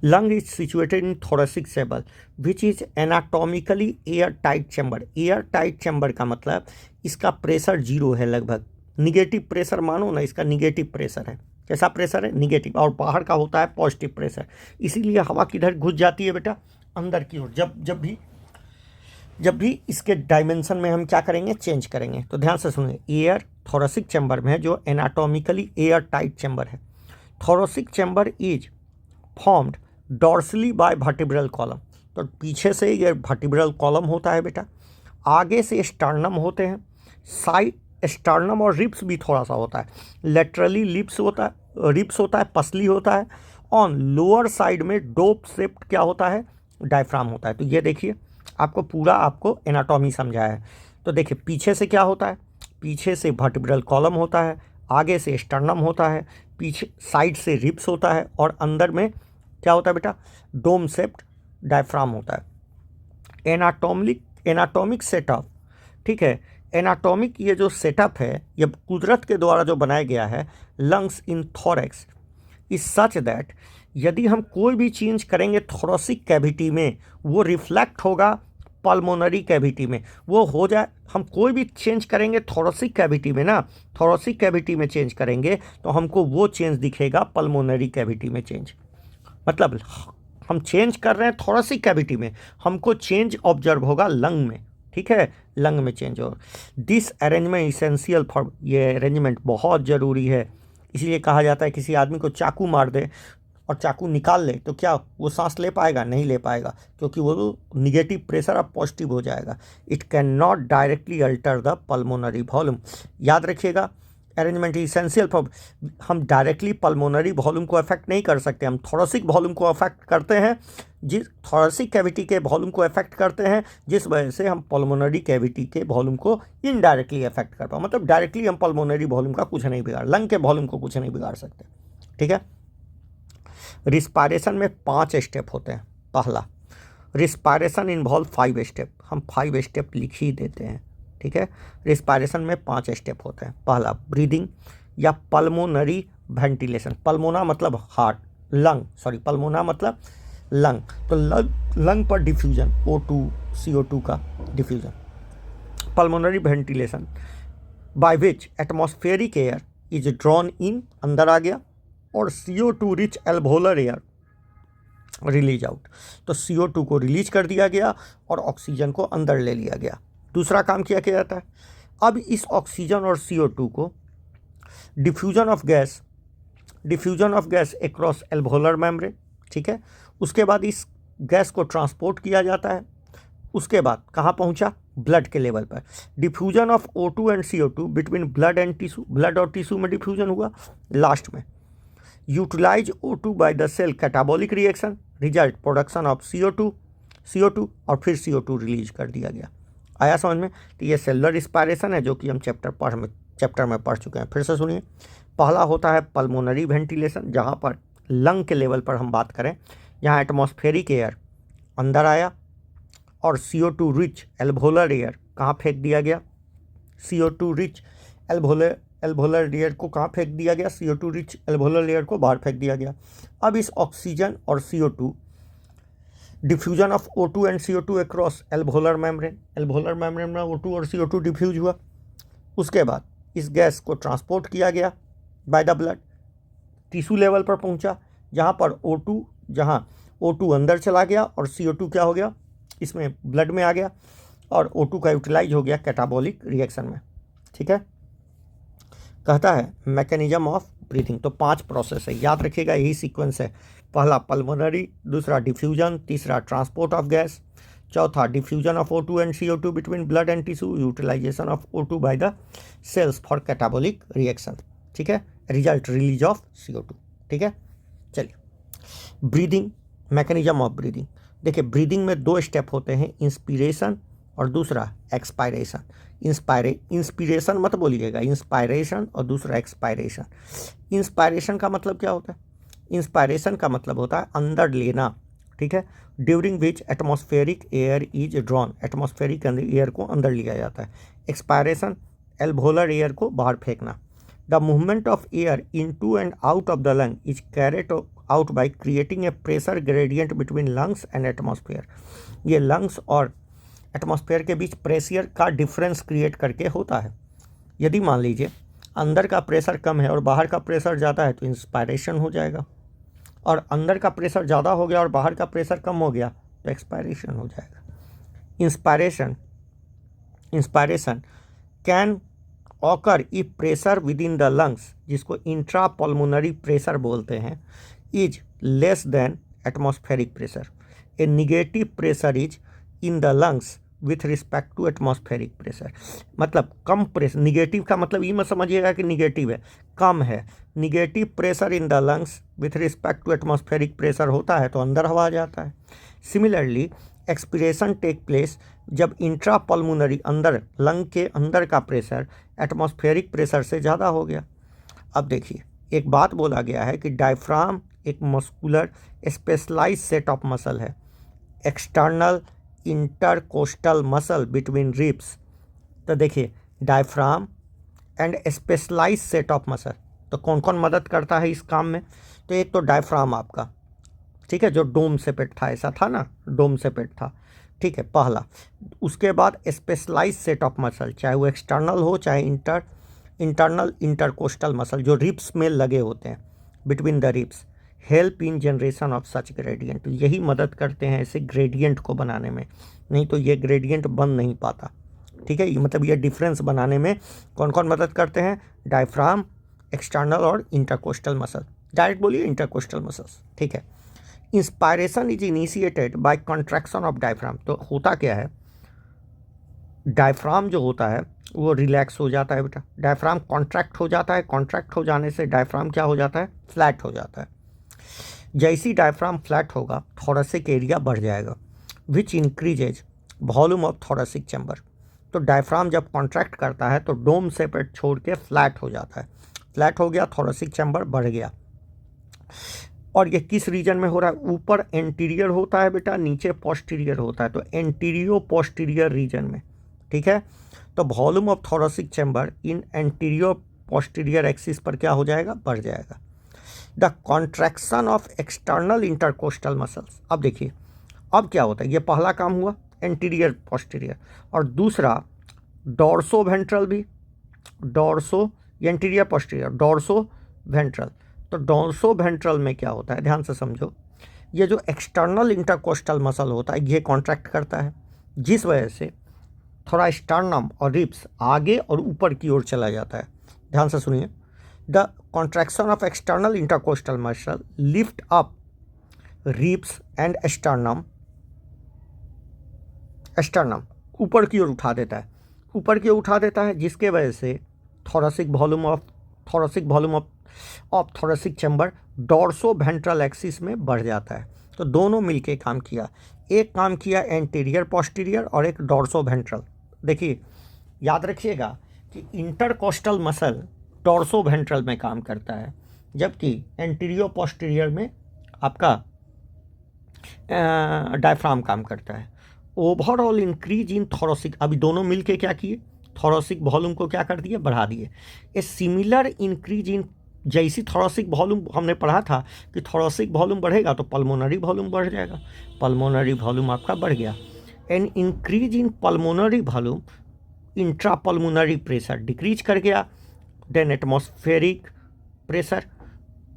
Lung is situated in thoracic chamber which is anatomically air tight chamber. Air tight chamber का मतलब इसका प्रेशर 0 है लगभग, निगेटिव प्रेशर मानो ना, इसका निगेटिव प्रेशर है। कैसा प्रेशर है? निगेटिव। और बाहर का होता है पॉजिटिव प्रेशर, इसीलिए हवा किधर घुस जाती है बेटा? अंदर की ओर। जब भी इसके डायमेंशन में हम क्या करेंगे? चेंज करेंगे। तो ध्यान से सुनिए, एयर थोरेसिक चैम्बर में है जो एनाटॉमिकली एयर टाइट चैम्बर है। Thoracic chamber is formed dorsally by vertebral column, तो पीछे से ये वर्टिब्रल कॉलम होता है बेटा, आगे से स्टर्नम होते हैं, साइड स्टर्नम और रिब्स भी थोड़ा सा होता है, लेटरली रिब्स होता है, पसली होता है, ऑन लोअर साइड में डोप शेप्ड क्या होता है? डायफ्राम होता है। तो ये देखिए आपको एनाटॉमी समझाया है। तो देखिए पीछे से क्या होता है? पीछे से वर्टिब्रल कॉलम होता है, आगे से स्टर्नम होता है, पीछे साइड से रिब्स होता है, और अंदर में क्या होता है बेटा? डोम शेप्ड डायफ्राम होता है। एनाटॉमिक सेटअप, ठीक है, एनाटॉमिक ये जो सेटअप है ये कुदरत के द्वारा जो बनाया गया है, lungs in thorax is such that यदि हम कोई भी चेंज करेंगे थोरेसिक कैविटी में वो रिफ्लेक्ट होगा पल्मोनरी कैविटी में, वो हो जाए, हम कोई भी चेंज करेंगे थोरेसिक कैविटी में ना, थोरेसिक कैविटी में चेंज करेंगे तो हमको वो चेंज दिखेगा पल्मोनरी कैविटी में चेंज। मतलब हम चेंज कर रहे हैं थोरेसिक कैविटी में, हमको चेंज ऑब्जर्व होगा लंग में, ठीक है, लंग में चेंज हो। दिस अरेंजमेंट इसेंशियल फॉर, ये अरेंजमेंट बहुत ज़रूरी है, इसलिए कहा जाता है किसी आदमी को चाकू मार दे और चाकू निकाल ले तो क्या वो सांस ले पाएगा? नहीं ले पाएगा, क्योंकि वो निगेटिव प्रेशर अब पॉजिटिव हो जाएगा। It can not directly alter the pulmonary volume. याद रखिएगा, अरेंजमेंट इसेंशियल फॉर, हम डायरेक्टली पल्मोनरी वॉल्यूम को अफेक्ट नहीं कर सकते, हम थोरेसिक वॉल्यूम को अफेक्ट करते हैं, जिस थोरेसिक कैविटी के वॉल्यूम को अफेक्ट करते हैं, जिस वजह से हम पल्मोनरी कैविटी के वॉल्यूम को इनडायरेक्टली अफेक्ट कर पाए। मतलब डायरेक्टली हम पल्मोनरी वॉल्यूम का कुछ नहीं बिगाड़, लंग के वॉल्यूम को कुछ नहीं बिगाड़ सकते, ठीक है। रिस्पायरेशन में 5 स्टेप होते हैं। पहला, रिस्पायरेशन इन्वॉल्व 5 स्टेप, हम 5 स्टेप लिख ही देते हैं, ठीक है। रिस्पायरेशन में 5 स्टेप होते हैं। पहला ब्रीदिंग या पल्मोनरी वेंटिलेशन, पल्मोना मतलब हार्ट, लंग, सॉरी पल्मोना मतलब लंग, तो लंग पर डिफ्यूजन, O2 CO2 का diffusion. Pulmonary ventilation by which atmospheric air is drawn in, अंदर आ गया, और CO2 rich alveolar air release out, तो CO2 को रिलीज कर दिया गया और ऑक्सीजन को अंदर ले लिया गया। दूसरा काम क्या किया जाता है, अब इस ऑक्सीजन और CO2 को diffusion of gas across alveolar membrane, ठीक है। उसके बाद इस गैस को ट्रांसपोर्ट किया जाता है, उसके बाद कहाँ पहुँचा? ब्लड के लेवल पर। Diffusion of O2 and CO2 between blood and tissue, blood और टिश्यू में डिफ्यूजन हुआ। लास्ट में utilise O2 by the cell catabolic reaction, result production of CO2 और फिर CO2 रिलीज कर दिया गया। आया समझ में? तो ये सेलुलर रिस्पायरेशन है जो कि हम चैप्टर में पढ़ चुके हैं। फिर से सुनिए, पहला होता है पल्मोनरी वेंटिलेशन, जहाँ पर लंग के लेवल पर हम बात करें, जहाँ एटमॉस्फेरिक एयर अंदर आया और CO2 रिच एल्वोलर एयर कहाँ फेंक दिया गया? CO2 रिच एल्वोलर एयर को कहाँ फेंक दिया गया? CO2 रिच एल्वोलर एयर को बाहर फेंक दिया गया। अब इस ऑक्सीजन और CO2, diffusion of O2 and CO2 across alveolar membrane में O2 और CO2 डिफ्यूज हुआ। उसके बाद इस गैस को ट्रांसपोर्ट किया गया by the blood, tissue level पर पहुंचा, जहां O2 अंदर चला गया और CO2 क्या हो गया? इसमें ब्लड में आ गया और O2 का यूटिलाइज हो गया कैटाबॉलिक रिएक्शन में, ठीक है। कहता है मैकेनिज्म ऑफ ब्रीथिंग, तो 5 प्रोसेस है, याद रखिएगा, यही सीक्वेंस है। पहला पल्मोनरी, दूसरा डिफ्यूजन, तीसरा ट्रांसपोर्ट ऑफ गैस, चौथा diffusion of O2 and CO2 between blood and tissue, utilisation of O2 by the cells for catabolic reaction, ठीक है, रिजल्ट रिलीज ऑफ CO2, ठीक है। चलिए, ब्रीदिंग, मैकेनिज्म ऑफ ब्रीदिंग। देखिए, breathing में 2 step होते हैं, इंस्पिरेशन और दूसरा एक्सपायरेशन। इंस्पिरेशन मत बोलिएगा, इंस्पायरेशन और दूसरा एक्सपायरेशन। इंस्पायरेशन का मतलब क्या होता है? इंस्पायरेशन का मतलब होता है अंदर लेना, ठीक है, during which atmospheric air is drawn, atmospheric air को अंदर लिया जाता है। एक्सपायरेशन, एल्वोलर एयर को बाहर फेंकना। The movement of air into and out of the lung is carried out by creating a pressure gradient between lungs and atmosphere. ये lungs और एटमॉस्फेयर के बीच प्रेशर का डिफरेंस क्रिएट करके होता है। यदि मान लीजिए अंदर का प्रेशर कम है और बाहर का प्रेशर ज़्यादा है तो इंस्पायरेशन हो जाएगा, और अंदर का प्रेशर ज़्यादा हो गया और बाहर का प्रेशर कम हो गया तो एक्सपायरेशन हो जाएगा। Inspiration can occur if pressure within the lungs, जिसको इंट्रा पल्मोनरी प्रेशर बोलते हैं, is less than atmospheric pressure. A negative pressure is in the lungs with respect to atmospheric pressure. मतलब कम प्रेशर, निगेटिव का मतलब ये मत समझिएगा कि निगेटिव है, कम है। Negative pressure in the lungs with respect to atmospheric pressure होता है तो अंदर हवा आ जाता है। सिमिलरली एक्सपिरेशन टेक प्लेस जब इंट्रा पल्मोनरी, अंदर लंग के अंदर का प्रेशर एटमॉस्फेरिक प्रेशर से ज़्यादा हो गया। अब देखिए, एक बात बोला गया है कि डायफ्राम एक muscular specialise set of muscle है, external intercostal muscle between ribs. तो देखिए, diaphragm and specialise set of muscle, तो कौन कौन मदद करता है इस काम में? तो एक तो डायफ्राम आपका, ठीक है, जो डोम से पेट था, ऐसा था ना, डोम से पेट था। ठीक है, पहला। उसके बाद स्पेशलाइज सेट ऑफ मसल, चाहे वो एक्सटर्नल हो चाहे इंटरनल इंटरकोस्टल मसल, जो रिब्स में लगे होते हैं, between the ribs, help in generation of such gradient. यही मदद करते हैं ऐसे ग्रेडियंट को बनाने में, नहीं तो ये ग्रेडियंट बन नहीं पाता। ठीक है, मतलब ये डिफरेंस बनाने में कौन कौन मदद करते हैं? डायफ्राम, एक्सटर्नल और इंटरकोस्टल मसल। डायरेक्ट बोलिए इंटरकोस्टल मसल्स। ठीक है। Inspiration is initiated by contraction of diaphragm. तो होता क्या है, डायफ्राम जो होता है वो रिलैक्स हो जाता है बेटा, डायफ्राम कॉन्ट्रैक्ट हो जाता है, कॉन्ट्रैक्ट हो जाने से डायफ्राम क्या हो जाता है? फ्लैट हो जाता है। जैसी डायफ्राम फ्लैट होगा थोरेसिक एरिया बढ़ जाएगा, विच increases volume of thoracic chamber. तो डायफ्राम जब कॉन्ट्रैक्ट करता है तो डोम सेपरेट छोड़ के फ्लैट हो जाता है, फ्लैट हो गया, थोरेसिक चैम्बर बढ़ गया। और ये किस रीजन में हो रहा है? ऊपर एंटीरियर होता है बेटा, नीचे पोस्टीरियर होता है, तो एंटीरियो पोस्टीरियर रीजन में। ठीक है, तो volume of thoracic chamber in anteroposterior axis पर क्या हो जाएगा? बढ़ जाएगा। The contraction of external intercostal muscles. अब देखिए अब क्या होता है, ये पहला काम हुआ एंटीरियर पोस्टीरियर, और दूसरा डॉर्सो वेंट्रल भी, dorso anterior posterior, dorso ventral. तो डॉर्सो वेंट्रल में क्या होता है, ध्यान से समझो, ये जो एक्सटर्नल इंटरकोस्टल मसल होता है ये कॉन्ट्रैक्ट करता है, जिस वजह से थोड़ा स्टर्नम और रिब्स आगे और ऊपर की ओर चला जाता है। ध्यान से सुनिए, the contraction of external intercostal muscle lift up ribs and sternum, sternum ऊपर की ओर उठा देता है, ऊपर की ओर उठा देता है, जिसके वजह से thoracic volume of thoracic chamber dorso ventral axis में बढ़ जाता है। तो दोनों मिलके काम किया, एक काम किया एंटीरियर पोस्टीरियर और एक डॉर्सो वेंट्रल। देखिए याद रखिएगा कि इंटरकोस्टल मसल डॉर्सो वेंट्रल में काम करता है, जबकि एंटीरियर पोस्टीरियर में आपका डायफ्राम काम करता है। ओवरऑल इंक्रीज इन थोरेसिक, अभी दोनों मिलके क्या किए? थोरेसिक वॉल्यूम को क्या कर दिए? बढ़ा दिए। ए सिमिलर इंक्रीज इन, जैसी थोरेसिक वॉल्यूम हमने पढ़ा था कि थोरेसिक वॉल्यूम बढ़ेगा तो पल्मोनरी वॉल्यूम बढ़ जाएगा, पल्मोनरी वॉल्यूम आपका बढ़ गया। And increase in pulmonary volume, intra pulmonary pressure decrease कर गया, देन एटमॉस्फेरिक प्रेशर,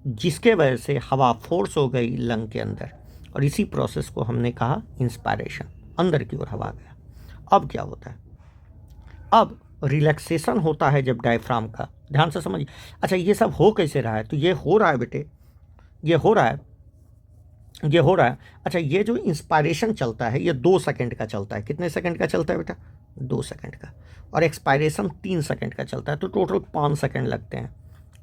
जिसके वजह से हवा फोर्स हो गई लंग के अंदर, और इसी प्रोसेस को हमने कहा इंस्पायरेशन, अंदर की ओर हवा गया। अब क्या होता है? अब रिलैक्सेशन होता है जब डायफ्राम का, ध्यान से समझिए। अच्छा ये सब हो कैसे रहा है? तो ये हो रहा है बेटे, ये हो रहा है। अच्छा ये जो इंस्पायरेशन चलता है ये 2 सेकंड का चलता है। कितने सेकंड का चलता है बेटा? 2 सेकंड का। और एक्सपायरेशन 3 सेकंड का चलता है, तो टोटल 5 सेकंड लगते हैं।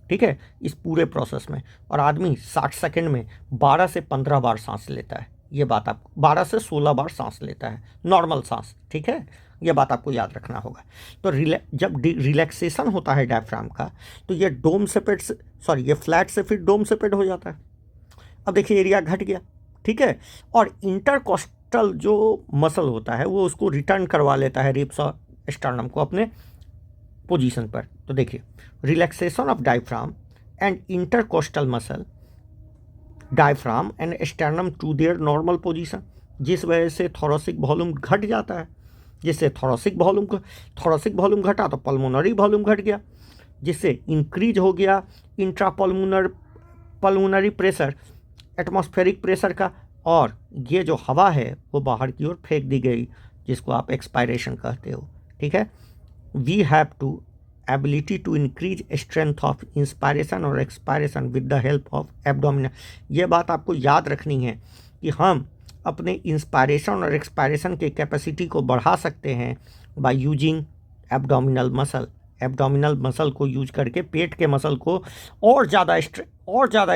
ठीक है, इस पूरे प्रोसेस में। और आदमी 60 सेकंड में 12 से 15 बार सांस लेता है, ये बात आप 12 से 16 बार सांस लेता है, नॉर्मल सांस। ठीक है, ये बात आपको याद रखना होगा। तो जब रिलैक्सेशन होता है डायफ्राम का, तो ये डोम सेपेट से, सॉरी ये फ्लैट से फिर डोम सेपेट हो जाता है। अब देखिए एरिया घट गया। ठीक है, और इंटरकोस्टल जो मसल होता है वो उसको रिटर्न करवा लेता है रिब्स और स्टर्नम को अपने पोजीशन पर। तो देखिए relaxation of diaphragm and intercostal muscle, diaphragm and sternum to their normal position, जिस वजह से थोरेसिक वॉल्यूम घट जाता है, जिससे थोरेसिक वॉल्यूम घटा तो पल्मोनरी वॉल्यूम घट गया, जिससे इंक्रीज हो गया intra pulmonary pressure, atmospheric pressure का, और ये जो हवा है वो बाहर की ओर फेंक दी गई, जिसको आप एक्सपायरेशन कहते हो। ठीक है, we have to ability to increase strength of inspiration और expiration with the help of abdominal. ये बात आपको याद रखनी है कि हम अपने इंस्पायरेशन और एक्सपायरेशन के कैपेसिटी को बढ़ा सकते हैं by using abdominal muscle. Abdominal muscle को यूज करके पेट के मसल को और ज़्यादा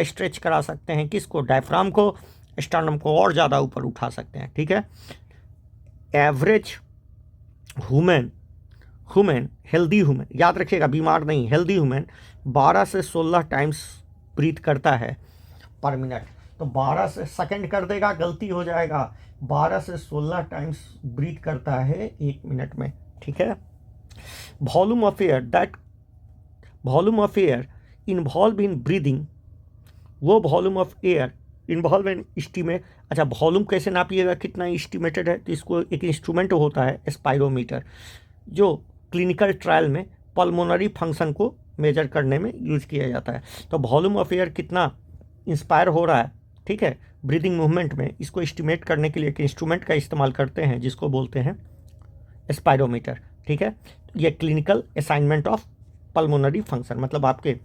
स्ट्रेच करा सकते हैं। किसको? डायफ्राम को, स्टर्नम को और ज़्यादा ऊपर उठा सकते हैं। ठीक है, एवरेज ह्यूमन हेल्दी ह्यूमन, याद रखिएगा बीमार नहीं, हेल्दी ह्यूमन 12 से 16 टाइम्स ब्रीथ करता है पर मिनट। तो 12 से सेकंड कर देगा, गलती हो जाएगा, 12 से 16 टाइम्स ब्रीथ करता है 1 मिनट में। ठीक है, volume of air involve in breathing, वो volume of air involve in estimate. अच्छा, वॉल्यूम कैसे नापिएगा, कितना एस्टिमेटेड है, तो इसको एक इंस्ट्रूमेंट होता है स्पायरोमीटर, जो क्लिनिकल ट्रायल में पल्मोनरी फंक्शन को मेजर करने में यूज किया जाता है। तो वॉल्यूम ऑफ एयर कितना इंस्पायर हो रहा है, ठीक है, ब्रीदिंग मूवमेंट में, इसको एस्टिमेट करने के लिए एक इंस्ट्रूमेंट का इस्तेमाल करते हैं जिसको बोलते हैं स्पायरोमीटर, ठीक है। ये clinical assignment of pulmonary function, मतलब आपके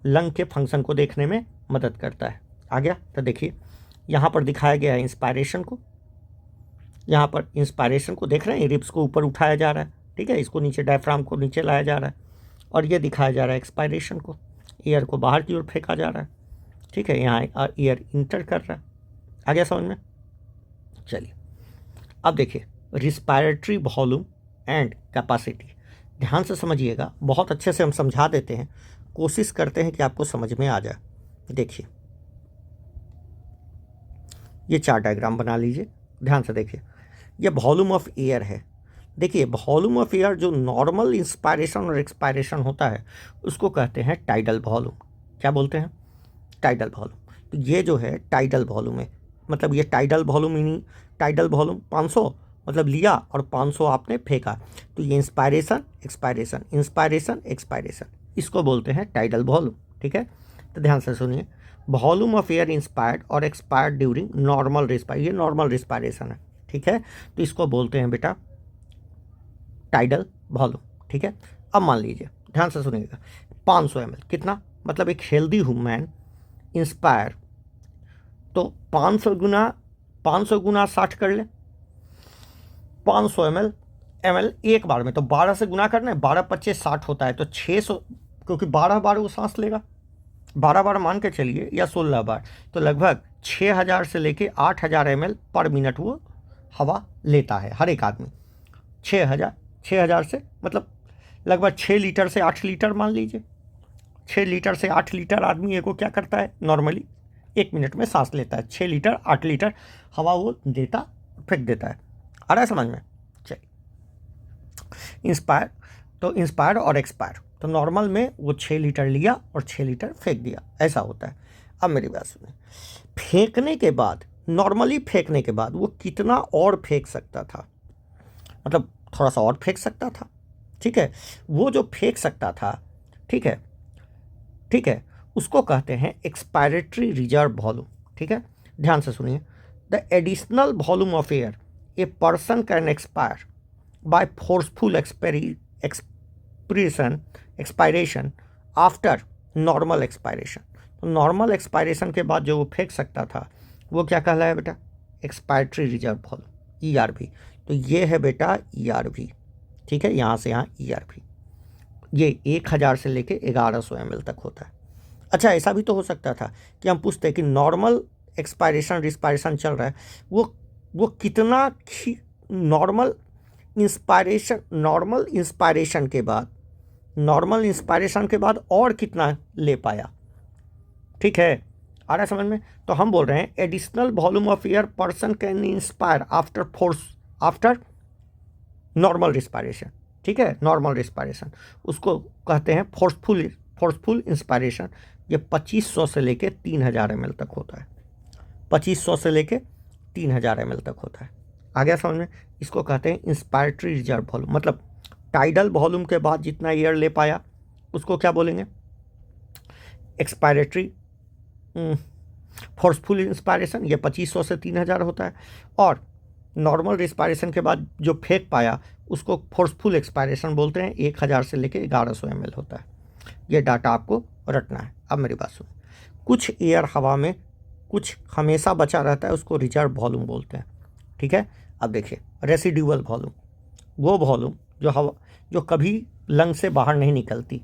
लंग के फंक्शन को देखने में मदद करता है। आ गया, तो देखिए यहाँ पर दिखाया गया है इंस्पायरेशन को, यहाँ पर इंस्पायरेशन को देख रहे हैं, रिब्स को ऊपर उठाया जा रहा है, ठीक है, इसको नीचे, डायफ्राम को नीचे लाया जा रहा है, और ये दिखाया जा रहा है एक्सपायरेशन को, एयर को बाहर की ओर फेंका जा रहा है, ठीक है, यहाँ एयर इंटर कर रहा है। आ गया समझ में? चलिए अब देखिए रिस्पायरेटरी वॉल्यूम एंड कैपेसिटी, ध्यान से समझिएगा, बहुत अच्छे से हम समझा देते हैं, कोशिश करते हैं कि आपको समझ में आ जाए। देखिए ये चार डायग्राम बना लीजिए, ध्यान से देखिए, ये वॉल्यूम ऑफ एयर है। देखिए वॉल्यूम ऑफ एयर जो नॉर्मल इंस्पायरेशन और एक्सपायरेशन होता है उसको कहते हैं टाइडल वॉल्यूम। क्या बोलते हैं? Tidal volume. तो ये जो है टाइडल वॉल्यूम है, मतलब ये tidal volume, meaning tidal volume 500 मतलब लिया और 500 आपने फेंका, तो ये इंस्पायरेशन एक्सपायरेशन, इंस्पायरेशन एक्सपायरेशन, इसको बोलते हैं टाइडल वॉल्यूम, ठीक है। तो ध्यान से सुनिए, वॉल्यूम ऑफ एयर इंस्पायर्ड और एक्सपायर्ड ड्यूरिंग नॉर्मल रिस्पायर, ये नॉर्मल रिस्पायरेशन है, ठीक है, तो इसको बोलते हैं बेटा टाइडल वॉल्यूम, ठीक है। अब मान लीजिए, ध्यान से सुनिएगा, 500 ml कितना, मतलब एक हेल्दी ह्यूमन इंस्पायर, तो 500 गुना 60 कर ले, 500 ml एक बार में, तो 12 से गुना करना है, 12 25 60 होता है, तो 600, क्योंकि 12 बार वो सांस लेगा, 12 बार मान के चलिए, या 16 बार, तो लगभग 6000 से लेके 8000 ml पर मिनट वो हवा लेता है हर एक आदमी। 6000 से मतलब लगभग 6 लीटर से 8 लीटर मान लीजिए, 6 लीटर से 8 लीटर आदमी एक को क्या करता है, नॉर्मली 1 मिनट में सांस लेता है, 6 लीटर 8 लीटर हवा वो देता, फेंक देता है। आ रहा है समझ में? चलिए, इंस्पायर, तो इंस्पायर और एक्सपायर, तो नॉर्मल में वो 6 लीटर लिया और 6 लीटर फेंक दिया, ऐसा होता है। अब मेरी बात सुनिए, फेंकने के बाद, नॉर्मली फेंकने के बाद वो कितना और फेंक सकता था, मतलब थोड़ा सा और फेंक सकता था, ठीक है, वो जो फेंक सकता था, ठीक है, ठीक है, उसको कहते हैं एक्सपायरेटरी रिजर्व वॉल्यूम, ठीक है। ध्यान से सुनिए, the additional volume of air a person can expire by forceful expiration after normal expiration. तो नॉर्मल एक्सपायरेशन के बाद जो वो फेंक सकता था वो क्या कहलाया बेटा, एक्सपायरेटरी रिजर्व वॉल्यूम, ERV। तो ये है बेटा ERV, ठीक है, यहाँ से यहाँ ERV, ये 1000 से लेके 1100 ml तक होता है। अच्छा, ऐसा भी तो हो सकता था कि हम पूछते हैं कि नॉर्मल एक्सपायरेशन रिस्पायरेशन चल रहा है, वो कितना नॉर्मल इंस्पायरेशन के बाद और कितना ले पाया, ठीक है, आ रहा है समझ में? तो हम बोल रहे हैं additional volume of air person can inspire after normal respiration, ठीक है, नॉर्मल रिस्पायरेशन, उसको कहते हैं फोर्सफुल इंस्पायरेशन। ये 2500 से लेके 3000 ml तक होता है, 2500 से लेके 3000 ml तक होता है। आ गया समझ में? इसको कहते हैं इंस्पायरेटरी रिजर्व वॉल्यूम, मतलब टाइडल वॉल्यूम के बाद जितना एयर ले पाया उसको क्या बोलेंगे, एक्सपायरेटरी फोर्सफुल इंस्पायरेशन, ये 2500 से 3000 होता है, और नॉर्मल रिस्पायरेशन के बाद जो फेंक पाया उसको फोर्सफुल एक्सपायरेशन बोलते हैं, 1000 से लेके 1100 ml होता है। ये डाटा आपको रटना है। अब मेरी बात सुनो, कुछ एयर हवा में कुछ हमेशा बचा रहता है, उसको रिजर्व वॉल्यूम बोलते हैं, ठीक है। अब देखिए रेसिड्यूअल वॉल्यूम, वो वॉल्यूम जो कभी लंग से बाहर नहीं निकलती,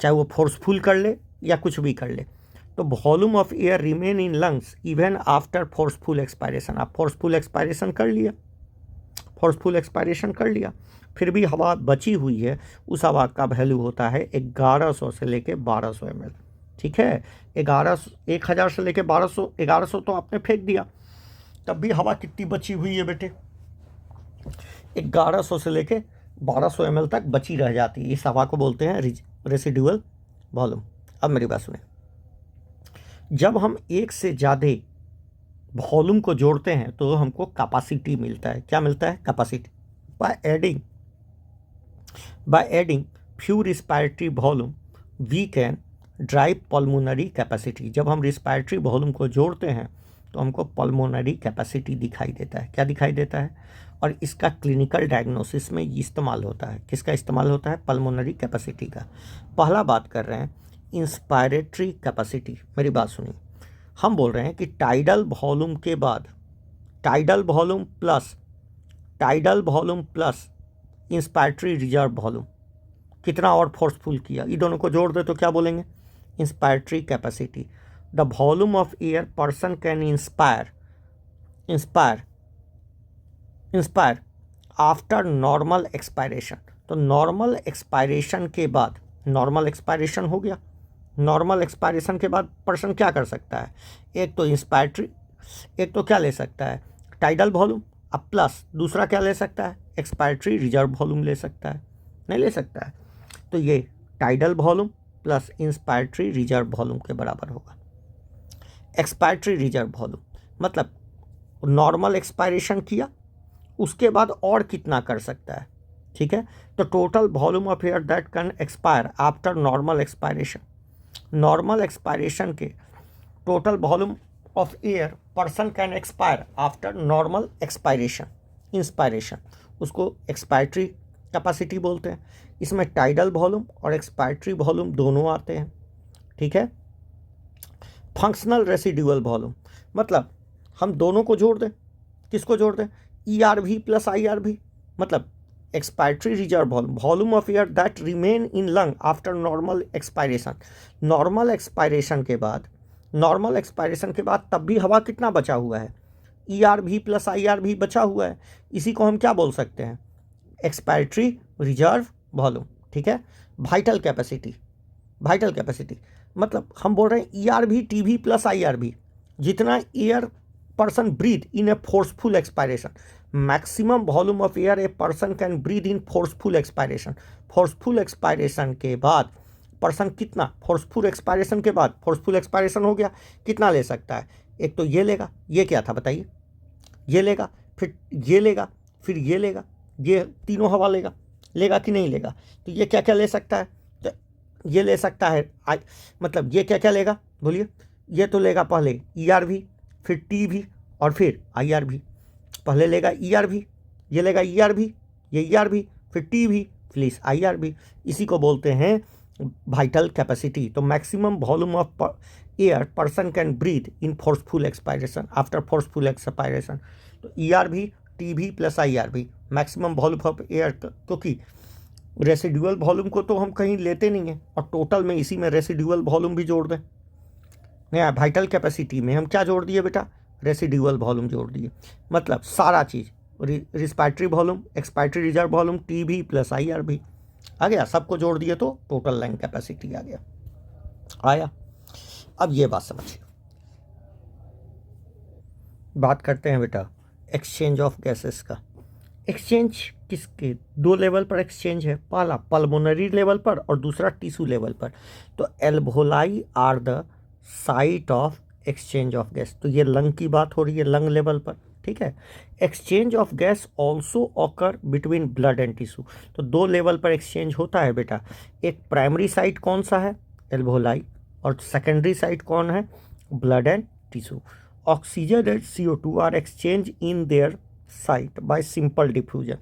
चाहे वो फोर्सफुल कर ले या कुछ भी कर ले, तो volume of air remain in lungs even after forceful expiration. आप फोर्सफुल एक्सपायरेशन कर लिया, फिर भी हवा बची हुई है, उस हवा का वैल्यू होता है 1100 से लेके 1200 ml, ठीक है। 1000 से लेके 1100 तो आपने फेंक दिया, तब भी हवा कितनी बची हुई है बेटे, 1100 से लेके 1200 ml तक बची रह जाती है, इस हवा को बोलते हैं रेसिडुअल वॉल्यूम। अब मेरी बात सुने, जब हम एक से ज़्यादा वॉल्यूम को जोड़ते हैं तो हमको कैपेसिटी मिलता है। क्या मिलता है? Capacity. By adding few respiratory volume we can drive pulmonary capacity. जब हम रिस्पायरेटरी वॉल्यूम को जोड़ते हैं तो हमको पल्मोनरी कैपेसिटी दिखाई देता है। क्या दिखाई देता है? और इसका क्लिनिकल डायग्नोसिस में इस्तेमाल होता है। किसका इस्तेमाल होता है? पल्मोनरी कैपेसिटी का। पहला बात कर रहे हैं इंस्पायरेटरी कैपेसिटी। मेरी बात सुनिए, हम बोल रहे हैं कि टाइडल वॉल्यूम के बाद tidal volume plus inspiratory reserve volume कितना और फोर्सफुल किया, ये दोनों को जोड़ दे तो क्या बोलेंगे? Inspiratory capacity. The volume of air person can inspire after normal expiration. तो नॉर्मल एक्सपायरेशन के बाद, नॉर्मल एक्सपायरेशन हो गया, नॉर्मल एक्सपायरेशन के बाद पर्सन क्या कर सकता है? एक तो क्या ले सकता है? टाइडल वॉल्यूम, अब प्लस दूसरा क्या ले सकता है? एक्सपायरेटरी रिजर्व वॉल्यूम ले सकता है। नहीं ले सकता है। तो ये tidal volume plus inspiratory reserve volume के बराबर होगा। एक्सपायरेटरी रिजर्व वॉल्यूम मतलब नॉर्मल एक्सपायरेशन किया, उसके बाद और कितना कर सकता है। ठीक है, तो total volume of air that can expire after normal expiration. Normal expiration के total volume of air person can expire after normal inspiration, उसको एक्सपायरेटरी कैपेसिटी बोलते हैं। इसमें टाइडल वॉल्यूम और एक्सपायरेटरी वॉल्यूम दोनों आते हैं। ठीक है, फंक्शनल रेसिडुअल वॉल्यूम मतलब हम दोनों को जोड़ दें। किसको जोड़ दें? ERV प्लस IRV मतलब expiratory reserve volume of air that remain in lung after normal expiration. Normal expiration के बाद तब भी हवा कितना बचा हुआ है? ERV प्लस IRV बचा हुआ है। इसी को हम क्या बोल सकते हैं? Expiratory reserve volume. ठीक है, वाइटल कैपेसिटी मतलब हम बोल रहे हैं ERV TV प्लस IRV, जितना air person breathe in a forceful expiration, maximum volume of air a person can breathe in forceful expiration. Forceful expiration के बाद पर्सन कितना, फोर्सफुल एक्सपायरेशन हो गया, कितना ले सकता है? एक तो ये लेगा, ये क्या था बताइए? ये लेगा, फिर ये लेगा, फिर ये लेगा, ये तीनों हवा लेगा कि नहीं लेगा? तो ये क्या क्या ले सकता है? तो ये ले सकता है मतलब ये क्या क्या लेगा बोलिए? ये तो लेगा पहले ERV, फिर TV और फिर IRV। पहले लेगा ERV, ये लेगा ERV, ये ERV, फिर TV प्लस IRV। इसी को बोलते हैं वाइटल कैपेसिटी। तो maximum volume of air person can breathe in forceful expiration after forceful expiration. तो ERV TV plus IRV maximum volume of air, क्योंकि रेसिडुअल वॉल्यूम को तो हम कहीं लेते नहीं हैं और टोटल में इसी में रेसिडुअल वॉल्यूम भी जोड़ दें। नया वाइटल कैपेसिटी में हम क्या जोड़ दिए बेटा? रेसिडुअल वॉल्यूम जोड़ दिए। मतलब सारा चीज़ respiratory volume, expiratory reserve volume, TV plus IRV आ गया, सबको जोड़ दिए तो टोटल लंग कैपेसिटी आ आया। अब ये बात समझिए, बात करते हैं बेटा एक्सचेंज ऑफ गैसेस का। एक्सचेंज किसके? दो लेवल पर एक्सचेंज है, पहला पल्मोनरी लेवल पर और दूसरा टिश्यू लेवल पर। तो alveoli are the site of exchange of gas. तो ये लंग की बात हो रही है, लंग लेवल पर। ठीक है, exchange of gas also occur between blood and tissue. तो दो लेवल पर एक्सचेंज होता है बेटा। एक प्राइमरी साइट कौन सा है? एल्वोलाई। और सेकेंडरी साइट कौन है? Blood and tissue. Oxygen and CO2 are exchange in their site by simple diffusion.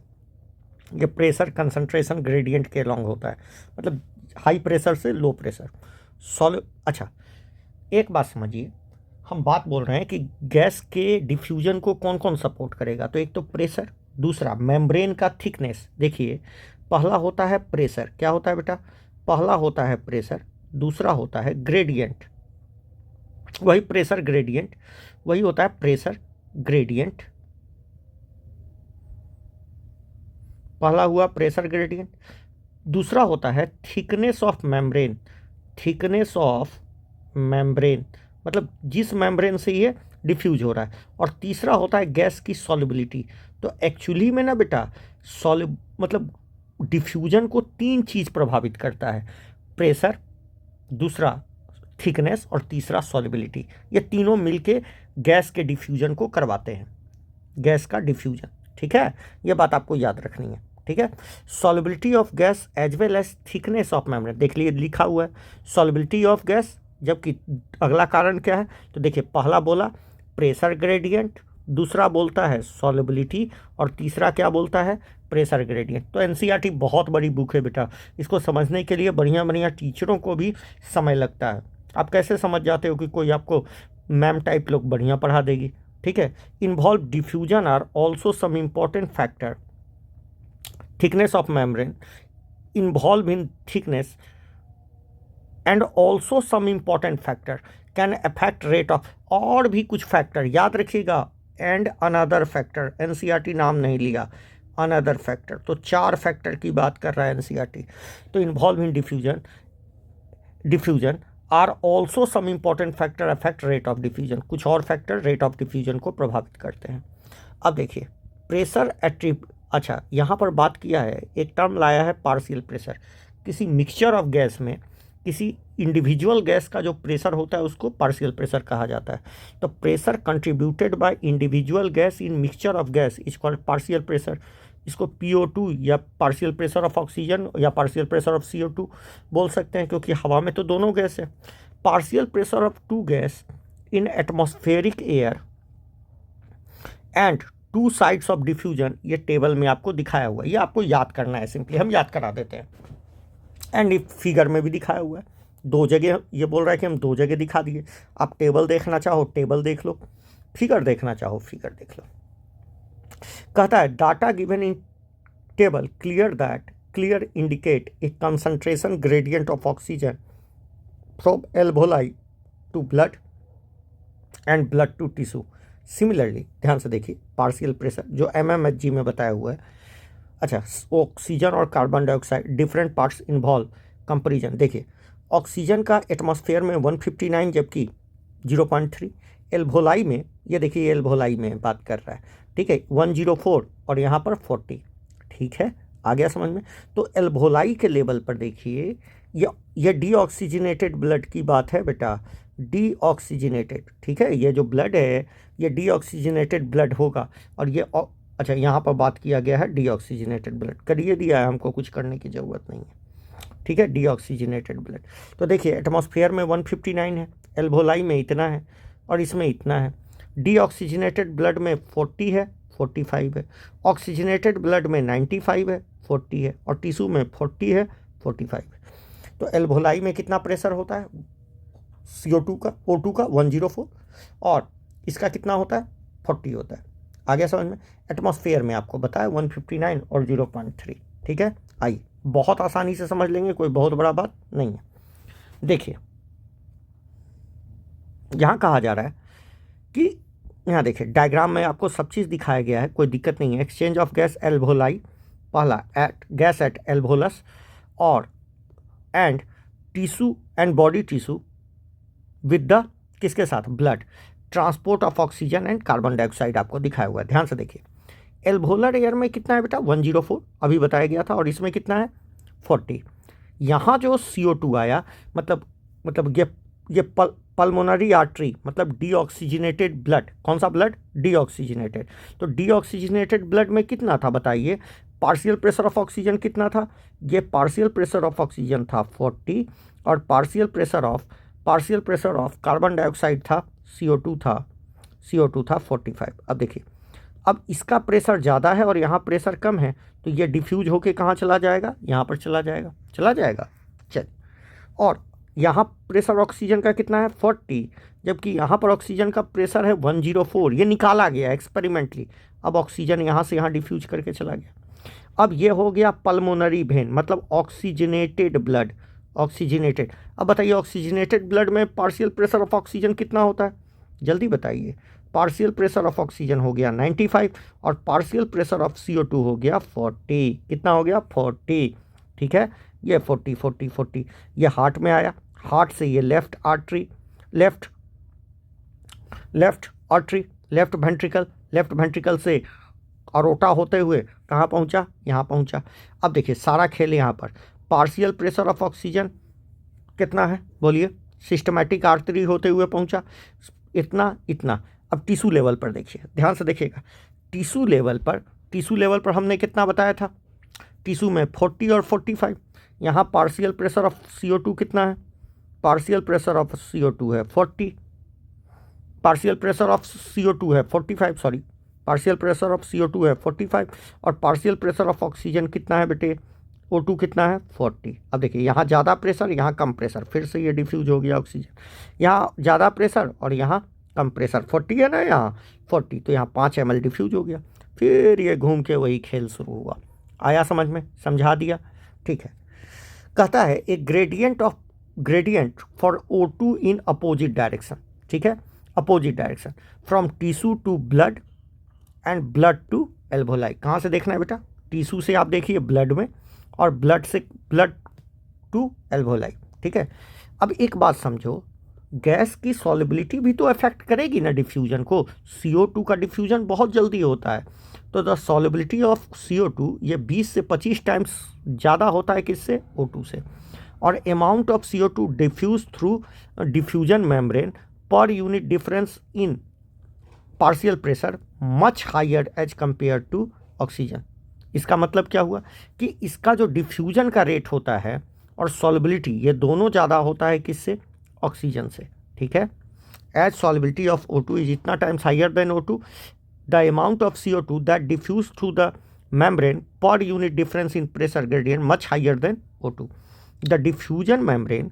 ये प्रेशर कंसंट्रेशन ग्रेडियंट के अलॉन्ग होता है, मतलब हाई प्रेशर से लो प्रेशर अच्छा, एक बात समझिए, हम बात बोल रहे हैं कि गैस के डिफ्यूजन को कौन कौन सपोर्ट करेगा? तो एक तो प्रेशर, दूसरा मेम्ब्रेन का थिकनेस। देखिए, पहला होता है प्रेशर। क्या होता है बेटा? पहला होता है प्रेशर, दूसरा होता है ग्रेडियंट। वही प्रेशर ग्रेडियंट, वही होता है प्रेशर ग्रेडियंट। पहला हुआ प्रेशर ग्रेडियंट, दूसरा होता है thickness of membrane. Thickness of membrane मतलब जिस मेम्ब्रेन से ये डिफ्यूज हो रहा है। और तीसरा होता है गैस की सॉल्युबिलिटी। तो एक्चुअली में ना बेटा मतलब डिफ्यूजन को तीन चीज़ प्रभावित करता है, प्रेशर, दूसरा थिकनेस और तीसरा सॉल्युबिलिटी। ये तीनों मिलके गैस के डिफ्यूजन को करवाते हैं, गैस का डिफ्यूजन। ठीक है, ये बात आपको याद रखनी है। ठीक है, solubility of gas as well as thickness of membrane, देख लिए लिखा हुआ है सॉल्युबिलिटी ऑफ गैस, जबकि अगला कारण क्या है, तो देखिए पहला बोला प्रेशर ग्रेडियंट, दूसरा बोलता है सॉल्युबिलिटी, और तीसरा क्या बोलता है, प्रेशर ग्रेडियंट। तो एनसीईआरटी बहुत बड़ी बुक है बेटा, इसको समझने के लिए बढ़िया बढ़िया टीचरों को भी समय लगता है। आप कैसे समझ जाते हो कि कोई आपको मैम टाइप लोग बढ़िया पढ़ा देगी। ठीक है, involve diffusion are also some important factor, thickness of membrane involve in thickness and also some important factor can affect rate of, और भी कुछ फैक्टर याद रखिएगा, एंड अनदर फैक्टर, एनसीईआरटी नाम नहीं लिया, अनदर फैक्टर, तो 4 फैक्टर की बात कर रहा है एनसीईआरटी। तो involve in diffusion are also some important factor affect rate of diffusion, कुछ और फैक्टर रेट ऑफ डिफ्यूजन को प्रभावित करते हैं। अब देखिए प्रेशर अच्छा यहाँ पर बात किया है, एक टर्म लाया है पार्शियल प्रेशर, किसी मिक्सचर ऑफ गैस में किसी इंडिविजुअल गैस का जो प्रेशर होता है उसको पार्शियल प्रेशर कहा जाता है। तो pressure contributed by individual gas in mixture of gas is called partial pressure. इसको PO2 या पार्शियल प्रेशर ऑफ ऑक्सीजन या पार्शियल प्रेशर ऑफ CO2 बोल सकते हैं, क्योंकि हवा में तो दोनों गैस है। Partial pressure of 2 gas in atmospheric air and 2 sides of diffusion, ये टेबल में आपको दिखाया हुआ है, ये आपको याद करना है, सिंपली हम याद करा देते हैं। एंड इस फिगर में भी दिखाया हुआ है, 2 जगह ये बोल रहा है कि हम 2 जगह दिखा दिए। आप टेबल देखना चाहो टेबल देख लो, फिगर देखना चाहो फिगर देख लो। कहता है data given in table clear indicate a concentration gradient of oxygen from alveoli to blood and blood to tissue. Similarly ध्यान से देखिए, पार्शियल प्रेशर जो MMHG में बताया हुआ है। अच्छा, ऑक्सीजन और carbon dioxide different parts involve comparison. देखिए ऑक्सीजन का एटमॉस्फेयर में 159 जबकि 0.3, एल्वोलाई में, ये देखिए एल्वोलाई में बात कर रहा है, ठीक है, 104 और यहाँ पर 40। ठीक है, आ गया समझ में। तो एल्वोलाई के लेवल पर देखिए ये डीऑक्सीजनेटेड ब्लड की बात है बेटा, डीऑक्सीजनेटेड। ठीक है, ये जो ब्लड है ये डीऑक्सीजनेटेड ब्लड होगा, और ये अच्छा यहाँ पर बात किया गया है डीऑक्सीजनेटेड ब्लड, करिए दिया है, हमको कुछ करने की ज़रूरत नहीं है। ठीक है, डीऑक्सीजनेटेड ब्लड। तो देखिए एटमॉस्फेयर में 159 है, एल्वोलाई में इतना है और इसमें इतना है। डीऑक्सीजनेटेड ब्लड में 40 है, 45 है, ऑक्सीजनेटेड ब्लड में 95 है, 40 है, और टिश्यू में 40 है, 45 है। तो एल्वोलाई में कितना प्रेशर होता है, CO2 का, O2 का 104, और इसका कितना होता है, 40 होता है। आगे समझ में। एटमॉस्फेयर में आपको बताया 159 और 0.3। ठीक है, आइए बहुत आसानी से समझ लेंगे, कोई बहुत बड़ा बात नहीं है। देखिए यहाँ कहा जा रहा है कि यहाँ देखिए डायग्राम में आपको सब चीज़ दिखाया गया है, कोई दिक्कत नहीं है। एक्सचेंज ऑफ गैस एल्वोलाई, पहला गैस एट एल्वोलस और and tissue and body tissue with the किसके साथ, blood, transport of oxygen and carbon dioxide आपको दिखाया हुआ है। ध्यान से देखिए एल्वोलर एयर में कितना है बेटा, 104 अभी बताया गया था, और इसमें कितना है 40। यहाँ जो CO2 आया मतलब ये पल्मोनरी आर्टरी मतलब डीऑक्सीजनेटेड ब्लड, कौन सा ब्लड, डीऑक्सीजनेटेड। तो डीऑक्सीजनेटेड ब्लड में कितना था बताइए, पार्शियल प्रेशर ऑफ ऑक्सीजन कितना था, ये पार्शियल प्रेशर ऑफ ऑक्सीजन था 40, और partial pressure of carbon dioxide था, CO2 था 45। अब देखिए अब इसका प्रेशर ज़्यादा है और यहाँ प्रेशर कम है, तो ये डिफ्यूज होके कहाँ चला जाएगा, यहाँ पर चला जाएगा। चल, और यहाँ प्रेशर ऑक्सीजन का कितना है 40, जबकि यहाँ पर ऑक्सीजन का प्रेशर है 104, ये निकाला गया एक्सपेरिमेंटली। अब ऑक्सीजन यहाँ से यहाँ डिफ्यूज करके चला गया। अब ये हो गया पल्मोनरी वेन मतलब ऑक्सीजनेटेड ब्लड, ऑक्सीजनेटेड। अब बताइए ऑक्सीजनेटेड ब्लड में पार्शियल प्रेशर ऑफ ऑक्सीजन कितना होता है, जल्दी बताइए। पार्शियल प्रेशर ऑफ ऑक्सीजन हो गया 95 और पार्शियल प्रेशर ऑफ CO2 हो गया 40। कितना हो गया 40। ठीक है, ये 40 ये हार्ट में आया, हार्ट से ये लेफ्ट वेंट्रिकल से अरोटा होते हुए कहाँ पहुँचा, यहाँ पहुँचा। अब देखिए सारा खेल यहाँ पर, पार्शियल प्रेशर ऑफ ऑक्सीजन कितना है बोलिए सिस्टमैटिक आर्टरी होते हुए पहुंचा, इतना इतना। अब टिश्यू लेवल पर देखिए, ध्यान से देखिएगा, टिश्यू लेवल पर हमने कितना बताया था, टिश्यू में 40 और 45। यहाँ पार्शियल प्रेशर ऑफ CO2 कितना है, पार्शियल प्रेशर ऑफ CO2 है 40, पार्शियल प्रेशर ऑफ CO2 है 45, sorry, partial pressure of CO2 है 45 और पार्शियल प्रेशर ऑफ ऑक्सीजन कितना है बेटे, O2 कितना है 40। अब देखिए यहाँ ज़्यादा प्रेशर, यहाँ कम प्रेशर, फिर से ये डिफ्यूज हो गया ऑक्सीजन, यहाँ ज़्यादा प्रेशर और यहाँ कम प्रेशर, 40 है ना, यहाँ 40, तो यहाँ 5 ml डिफ्यूज हो गया। फिर ये घूम के वही खेल शुरू हुआ। आया समझ में, समझा दिया, ठीक है। कहता है एक gradient for O2 in opposite direction, ठीक है, opposite direction from tissue to blood and blood to alveoli. कहाँ से देखना है बेटा, टिश्यू से आप देखिए ब्लड में, और ब्लड से ब्लड टू एल्वोलाई, ठीक है। अब एक बात समझो, गैस की सॉल्युबिलिटी भी तो अफेक्ट करेगी ना डिफ्यूजन को। CO2 का डिफ्यूजन बहुत जल्दी होता है, तो द सॉल्युबिलिटी ऑफ CO2 ये 20 से 25 टाइम्स ज़्यादा होता है किससे, O2 से। और amount of CO2 diffuse through diffusion membrane per unit difference in partial pressure much higher as compare to oxygen. इसका मतलब क्या हुआ कि इसका जो डिफ्यूजन का रेट होता है और सॉल्युबिलिटी, ये दोनों ज़्यादा होता है किससे, ऑक्सीजन से, ठीक है। As solubility of O2 is इतना times higher than O2, the amount of CO2 that diffuse through the membrane per unit difference in pressure gradient much higher than O2। The diffusion membrane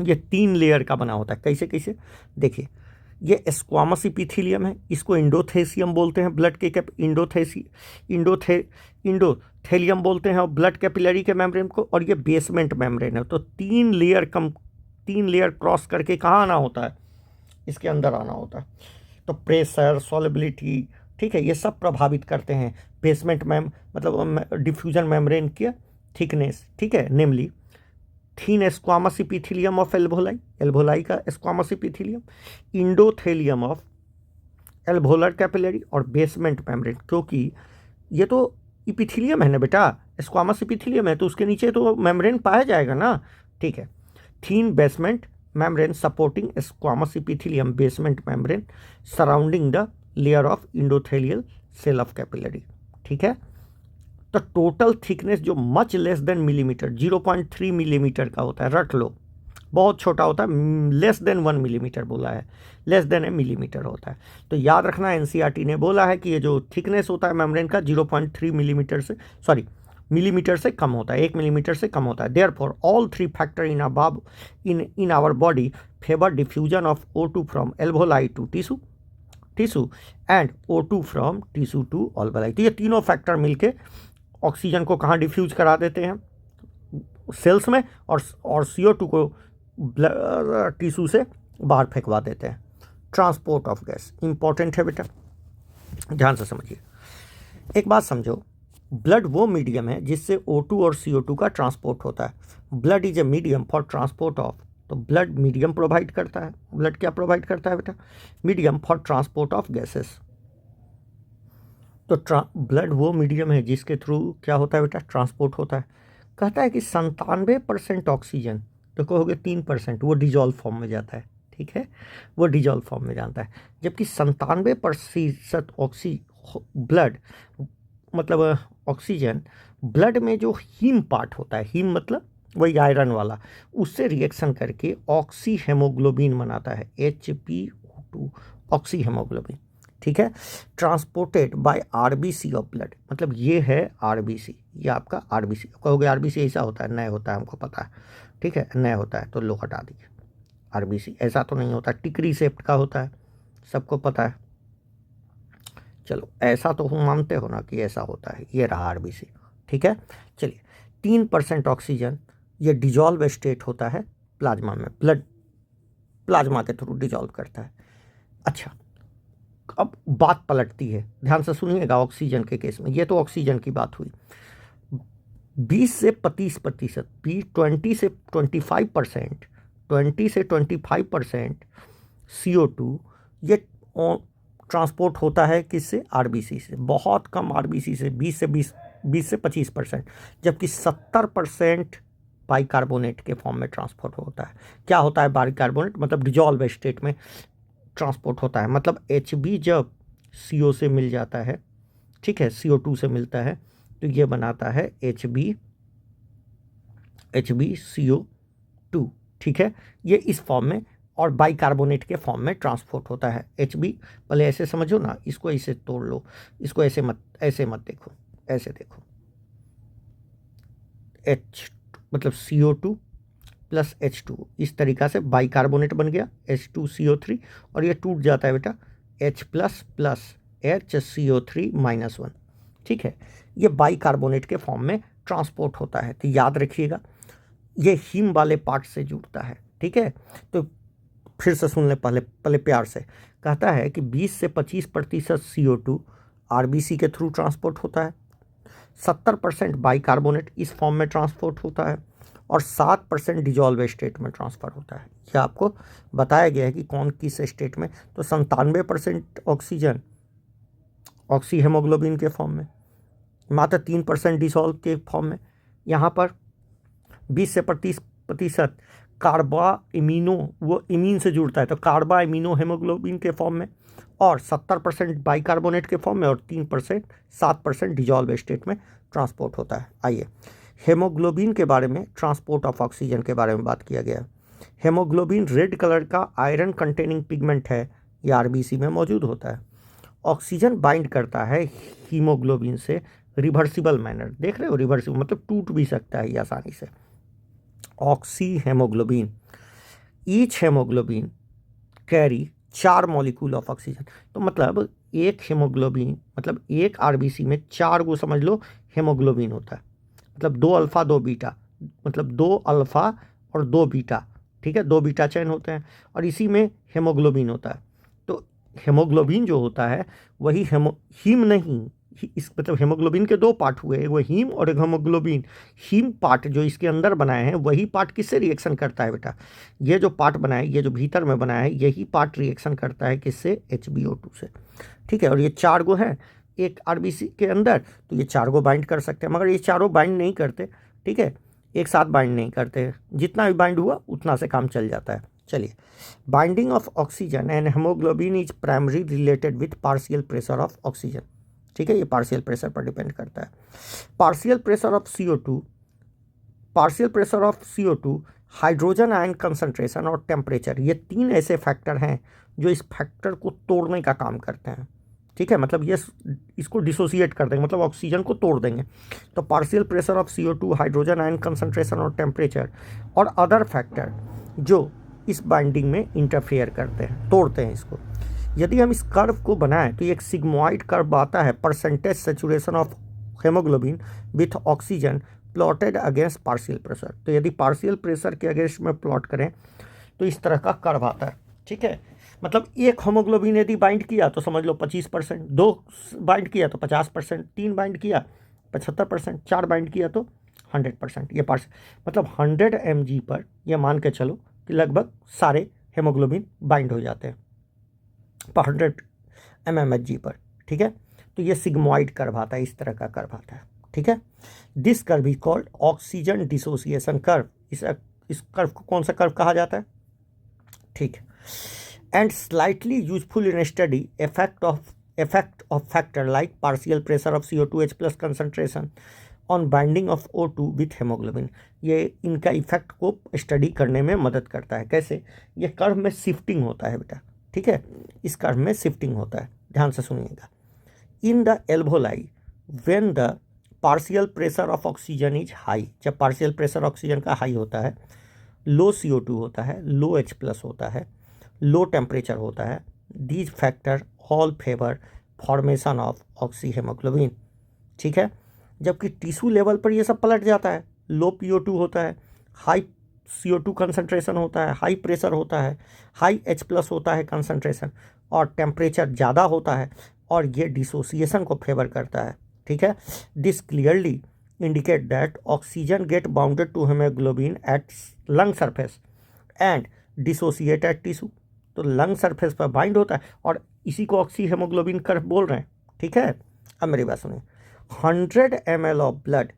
ये 3 layer का बना होता है। कैसे कैसे देखिए, ये स्क्वामस इपिथेलियम है, इसको इंडोथेसियम बोलते हैं, ब्लड के इंडोथेलियम बोलते हैं, और ब्लड कैपिलरी के मेम्ब्रेन को, और ये बेसमेंट मेम्ब्रेन है। तो 3 लेयर क्रॉस करके कहाँ आना होता है, इसके अंदर आना होता है। तो प्रेशर, सॉल्युबिलिटी, ठीक है, ये सब प्रभावित करते हैं बेसमेंट मतलब डिफ्यूजन मेम्ब्रेन की थिकनेस, ठीक है, namely thin squamous epithelium of alveoli का squamous epithelium, endothelium of alveolar capillary, और बेसमेंट मेम्ब्रेन, क्योंकि ये तो इपिथेलियम है ना बेटा, स्क्वामस इपिथेलियम है, तो उसके नीचे तो मेम्ब्रेन पाया जाएगा ना, ठीक है। Thin basement membrane supporting squamous epithelium, basement membrane surrounding the layer of endothelial cell of capillary, ठीक है। तो टोटल थिकनेस जो much less than millimetre, 0.3 millimetre का होता है, रट लो, बहुत छोटा होता है, लेस देन 1 मिलीमीटर बोला है, लेस देन ए मिलीमीटर होता है। तो याद रखना, NCERT ने बोला है कि ये जो थिकनेस होता है मेम्ब्रेन का 0.3 मिलीमीटर से, सॉरी, मिलीमीटर से कम होता है, 1 मिलीमीटर से कम होता है। Therefore all 3 factor in our body favour diffusion of O2 from alveoli to tissue and O2 from tissue to alveoli. तो ये तीनों फैक्टर मिलके ऑक्सीजन को कहाँ डिफ्यूज करा देते हैं, सेल्स में, और CO2 को टिश्यू से बाहर फेंकवा देते हैं। ट्रांसपोर्ट ऑफ गैस इंपॉर्टेंट है बेटा, ध्यान से समझिए। एक बात समझो, ब्लड वो मीडियम है जिससे O2 और CO2 का ट्रांसपोर्ट होता है। Blood is a medium for transport of, तो ब्लड मीडियम प्रोवाइड करता है। ब्लड क्या प्रोवाइड करता है बेटा, medium for transport of gases. तो ब्लड वो मीडियम है जिसके थ्रू क्या होता है बेटा, ट्रांसपोर्ट होता है। कहता है कि 97% ऑक्सीजन, तो कहोगे 3% वो डिजॉल्व फॉर्म में जाता है, ठीक है, वो डिजॉल्व फॉर्म में जाता है। जबकि 97% ब्लड मतलब ऑक्सीजन ब्लड में जो हीम पार्ट होता है, हीम मतलब वही आयरन वाला, उससे रिएक्शन करके ऑक्सी हेमोग्लोबिन बनाता है, HbO2 ऑक्सी हेमोग्लोबिन, ठीक है। Transported by RBC of blood, मतलब ये है RBC, ये आपका RBC। कहोगे RBC ऐसा होता है, नया होता है, हमको पता है, ठीक है, नया होता है तो लो हटा दीजिए। RBC ऐसा तो नहीं होता, टिकरी शेप्ड का होता है, सबको पता है। चलो ऐसा तो हम मानते हो ना कि ऐसा होता है, ये रहा RBC, ठीक है। चलिए 3% ऑक्सीजन ये डिजॉल्व स्टेट होता है प्लाज्मा में, ब्लड प्लाज्मा के थ्रू डिजॉल्व करता है। अच्छा, अब बात पलटती है, ध्यान से सुनिएगा। ऑक्सीजन के केस में, ये तो ऑक्सीजन की बात हुई, 20 से 25%, 20 से 25%, 20 से 25% CO2 ये ट्रांसपोर्ट होता है किससे, RBC से। बहुत कम RBC से, 20 से 25%, जबकि 70% बाइकार्बोनेट के फॉर्म में ट्रांसपोर्ट होता है। क्या होता है बाइकार्बोनेट? मतलब डिजॉल्व स्टेट में ट्रांसपोर्ट होता है। मतलब Hb जब CO से मिल जाता है, ठीक है, CO2 से मिलता है, तो ये बनाता है HbCO2, ठीक है, ये इस फॉर्म में और बाइकार्बोनेट के फॉर्म में ट्रांसपोर्ट होता है। Hb पहले ऐसे समझो ना, इसको ऐसे तोड़ लो, इसको ऐसे मत देखो, ऐसे देखो, H मतलब CO2 प्लस H2, इस तरीक़ा से बाइकार्बोनेट बन गया H2CO3, और ये टूट जाता है बेटा H प्लस प्लस HCO3-1, ठीक है, ये बाइकार्बोनेट के फॉर्म में ट्रांसपोर्ट होता है। तो याद रखिएगा ये हीम वाले पार्ट से जुड़ता है, ठीक है। तो फिर से सुन ले पहले प्यार से। कहता है कि 20 से 25% CO2 RBC के थ्रू ट्रांसपोर्ट होता है, 70% बाइकार्बोनेट इस फॉर्म में ट्रांसपोर्ट होता है, और 7% डिजॉल्व स्टेट में ट्रांसफ़र होता है। यह आपको बताया गया है कि कौन किस स्टेट में। तो 97% ऑक्सीजन ऑक्सी हेमोग्लोबिन के फॉर्म में, मात्र 3% डिसॉल्व के फॉर्म में। यहाँ पर 20 से 30% कार्बा इमिनो, वो इमीन से जुड़ता है, तो कार्बा इमिनो हेमोग्लोबिन के फॉर्म में, और 70% बाइकार्बोनेट के फॉर्म में, और 7% डिजॉल्व स्टेट में ट्रांसपोर्ट होता है। आइए हेमोग्लोबिन के बारे में, ट्रांसपोर्ट ऑफ ऑक्सीजन के बारे में बात किया गया। हेमोग्लोबिन रेड कलर का आयरन कंटेनिंग पिगमेंट है, ये आरबीसी में मौजूद होता है। ऑक्सीजन बाइंड करता है हीमोग्लोबिन से रिवर्सिबल मैनर, देख रहे हो, रिवर्सिबल मतलब टूट भी सकता है ये आसानी से। Oxy haemoglobin, each haemoglobin carry 4 molecule of oxygen. तो मतलब एक हेमोग्लोबिन, मतलब एक आरबीसी में 4 को समझ लो हेमोग्लोबिन होता है, मतलब 2 अल्फ़ा 2 बीटा, मतलब 2 अल्फ़ा और 2 बीटा, ठीक है, 2 बीटा चैन होते हैं, और इसी में हेमोग्लोबिन होता है। तो हेमोग्लोबिन जो होता है वही हीम नहीं, इस मतलब हेमोग्लोबिन के 2 पार्ट हुए, वो हीम और एक हेमोग्लोबिन। हीम पार्ट जो इसके अंदर बनाए हैं वही पार्ट किससे रिएक्शन करता है बेटा? ये जो पार्ट बनाया है, ये जो भीतर में बनाया है, यही पार्ट रिएक्शन करता है किससे? HbO2 से, ठीक है। और ये 4 गो है एक आरबीसी के अंदर, तो ये 4 गो बाइंड कर सकते हैं, मगर ये चारों बाइंड नहीं करते, ठीक है, एक साथ बाइंड नहीं करते, जितना भी बाइंड हुआ उतना से काम चल जाता है। चलिए, binding of oxygen and haemoglobin is primary related with partial pressure of oxygen, ठीक है, ये पार्शियल प्रेशर पर डिपेंड करता है। Partial pressure of CO2, hydrogen ion concentration और टेम्परेचर, ये 3 ऐसे फैक्टर हैं जो इस फैक्टर को तोड़ने का काम करते हैं, ठीक है, मतलब ये इसको डिसोसिएट कर देंगे, मतलब ऑक्सीजन को तोड़ देंगे। तो partial pressure of CO2, hydrogen ion concentration और टेम्परेचर और अदर फैक्टर जो इस बाइंडिंग में इंटरफेयर करते हैं, तोड़ते हैं इसको। यदि हम इस कर्व को बनाएं तो एक सिग्मोइड कर्व आता है, percentage saturation of haemoglobin with oxygen plotted against partial pressure. तो यदि पार्शियल प्रेशर के अगेंस्ट में प्लॉट करें तो इस तरह का कर्व आता है, ठीक है। मतलब एक हेमोग्लोबिन यदि बाइंड किया तो समझ लो 25%, 2 बाइंड किया तो 50%, 3 बाइंड किया 75%, 4 बाइंड किया तो 100%। ये मतलब 100 mg पर यह मान के चलो कि लगभग सारे हेमोग्लोबिन बाइंड हो जाते हैं 100 mmHg पर, ठीक है। तो ये सिग्मोइड कर्व आता है, इस तरह का कर्व आता है, ठीक है। This curve is called oxygen dissociation curve. इस कर्व को कौन सा कर्व कहा जाता है? ठीक है। And slightly useful in study effect of factor like partial pressure of CO2H plus concentration on binding of O2 with hemoglobin। ये इनका इफेक्ट को स्टडी करने में मदद करता है। कैसे? ये कर्व में शिफ्टिंग होता है बेटा, ठीक है, इस कर्व में शिफ्टिंग होता है, ध्यान से सुनिएगा। इन the alveoli when the partial pressure of oxygen is high, जब पार्शियल प्रेशर ऑक्सीजन का हाई होता है, लो CO2 होता है, लो H प्लस होता है, लो टेम्परेचर होता है, these factor all favour formation of oxy haemoglobin, ठीक है। जबकि टिश्यू लेवल पर ये सब पलट जाता है, लो PO2 होता है, हाई CO2 कंसंट्रेशन होता है, हाई प्रेशर होता है, हाई H प्लस होता है कंसंट्रेशन, और टेम्परेचर ज़्यादा होता है, और ये डिसोसिएशन को फेवर करता है, ठीक है। This clearly indicate that oxygen get bounded to haemoglobin at lung surface and dissociate at tissue. तो लंग सरफेस पर बाइंड होता है, और इसी को ऑक्सी हेमोग्लोबिन कर्व बोल रहे हैं, ठीक है। अब मेरी बात सुनिए, 100 ml of blood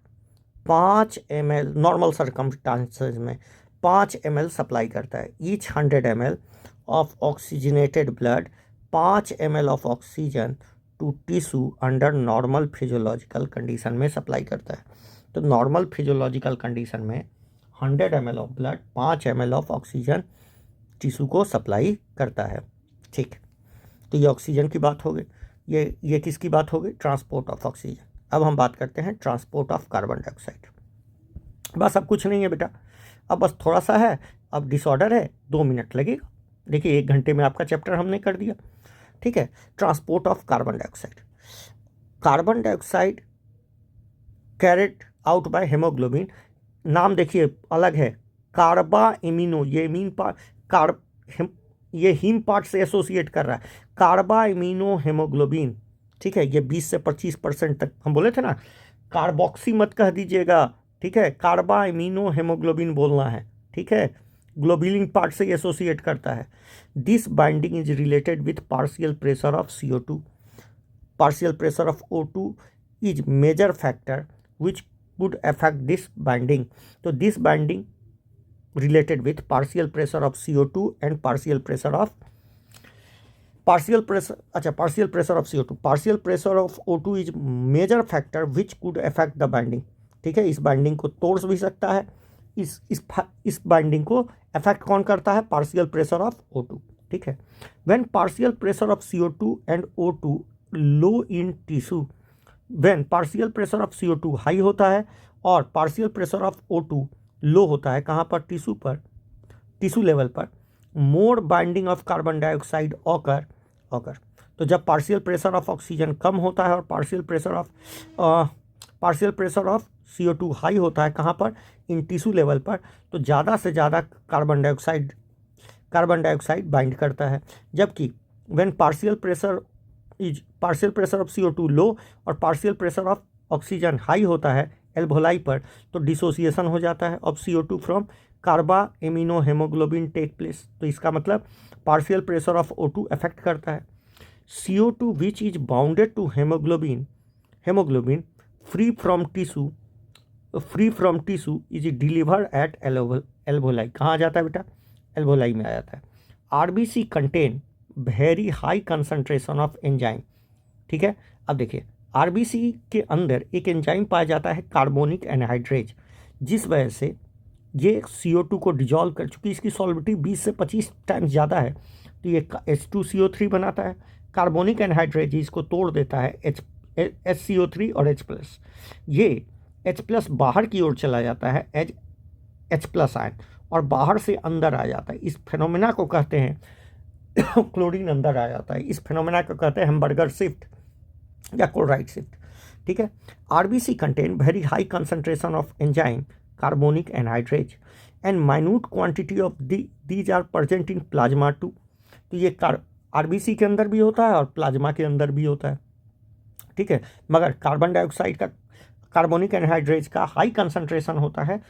5 ml normal circumstances में 5 ml सप्लाई करता है। Each 100 ml of oxygenated blood 5 ml of oxygen to tissue under normal physiological condition में सप्लाई करता है। तो नॉर्मल फिजियोलॉजिकल कंडीशन में 100 ml of blood 5 ml of oxygen tissue को supply करता है। ठीक, तो ये ऑक्सीजन की बात हो गई। ये किसकी बात हो गई? Transport of oxygen. अब हम बात करते हैं ट्रांसपोर्ट ऑफ कार्बन डाइऑक्साइड। बस अब कुछ नहीं है बेटा, अब बस थोड़ा सा है, अब डिसऑर्डर है, 2 मिनट लगेगा। देखिए 1 घंटे में आपका चैप्टर हमने कर दिया। ठीक है, transport of carbon dioxide. Carbon dioxide carried out by haemoglobin, नाम देखिए अलग है, कार्बा इमिनो, ये मीन पार्ट ये हीम पार्ट से एसोसिएट कर रहा है, कार्बा इमिनो हेमोग्लोबिन। ठीक है, ये 20 से 25% तक, हम बोले थे ना कार्बोक्सी मत कह दीजिएगा। ठीक है, कार्बा इमिनो हेमोग्लोबिन बोलना है। ठीक है, ग्लोबुलिन पार्ट से एसोसिएट करता है। This binding is related with partial pressure of CO2। Partial pressure of O2 is major factor which would affect this binding. So this binding related with partial pressure of CO2 and partial pressure of CO2. Partial pressure of O2 is major factor which could affect the binding. ठीक है, इस binding को तोड़ भी सकता है। इस binding को अफेक्ट कौन करता है? Partial pressure of O2। ठीक है, when partial pressure of CO2 and O2 low in tissue, when partial pressure of CO2 high होता है और partial pressure of O2 low होता है, कहाँ पर? टिश्यू पर, टिश्यू लेवल पर, more binding of carbon dioxide occur. तो जब पार्शियल प्रेशर ऑफ ऑक्सीजन कम होता है और partial pressure of CO2 high होता है, कहाँ पर? इन टिश्यू लेवल पर, तो ज़्यादा से ज़्यादा कार्बन डाइऑक्साइड बाइंड करता है। जबकि when partial pressure of CO2 low और partial pressure of oxygen high होता है एल्वोलाई पर, तो डिसोसिएशन हो जाता है of CO2 from carbamino haemoglobin take place. तो इसका मतलब partial pressure of O2 affect करता है। CO2 which is bounded to haemoglobin free from tissue is delivered at alveoli. कहाँ आ जाता है बेटा? एल्वोलाई में आ जाता है। RBC contain very high concentration of enzyme. ठीक है, अब देखिए RBC के अंदर एक एंजाइम पाया जाता है कार्बोनिक एनहाइड्रेज, जिस वजह से ये CO2 को डिजॉल्व कर चुकी, इसकी सॉल्विटी 20 से 25 टाइम्स ज़्यादा है, तो ये H2CO3 बनाता है। कार्बोनिक एनहाइड्रेज इसको तोड़ देता है HCO3 और H+। ये H+ बाहर की ओर चला जाता है H+ आयन, और बाहर से अंदर आ जाता है। इस फेनोमेना को कहते हैं क्लोरीन अंदर आ जाता है, इस फेनोमेना को कहते हैं हैम्बर्गर शिफ्ट या क्लोराइड शिफ्ट। ठीक है, RBC contain very high concentration of enzyme carbonic anhydrase and minute quantity of these are present in plasma too. तो ये RBC के अंदर भी होता है और प्लाज्मा के अंदर भी होता है। ठीक है, मगर कार्बन डाइऑक्साइड का, कार्बोनिक एनहाइड्रेज का हाई कंसंट्रेशन होता है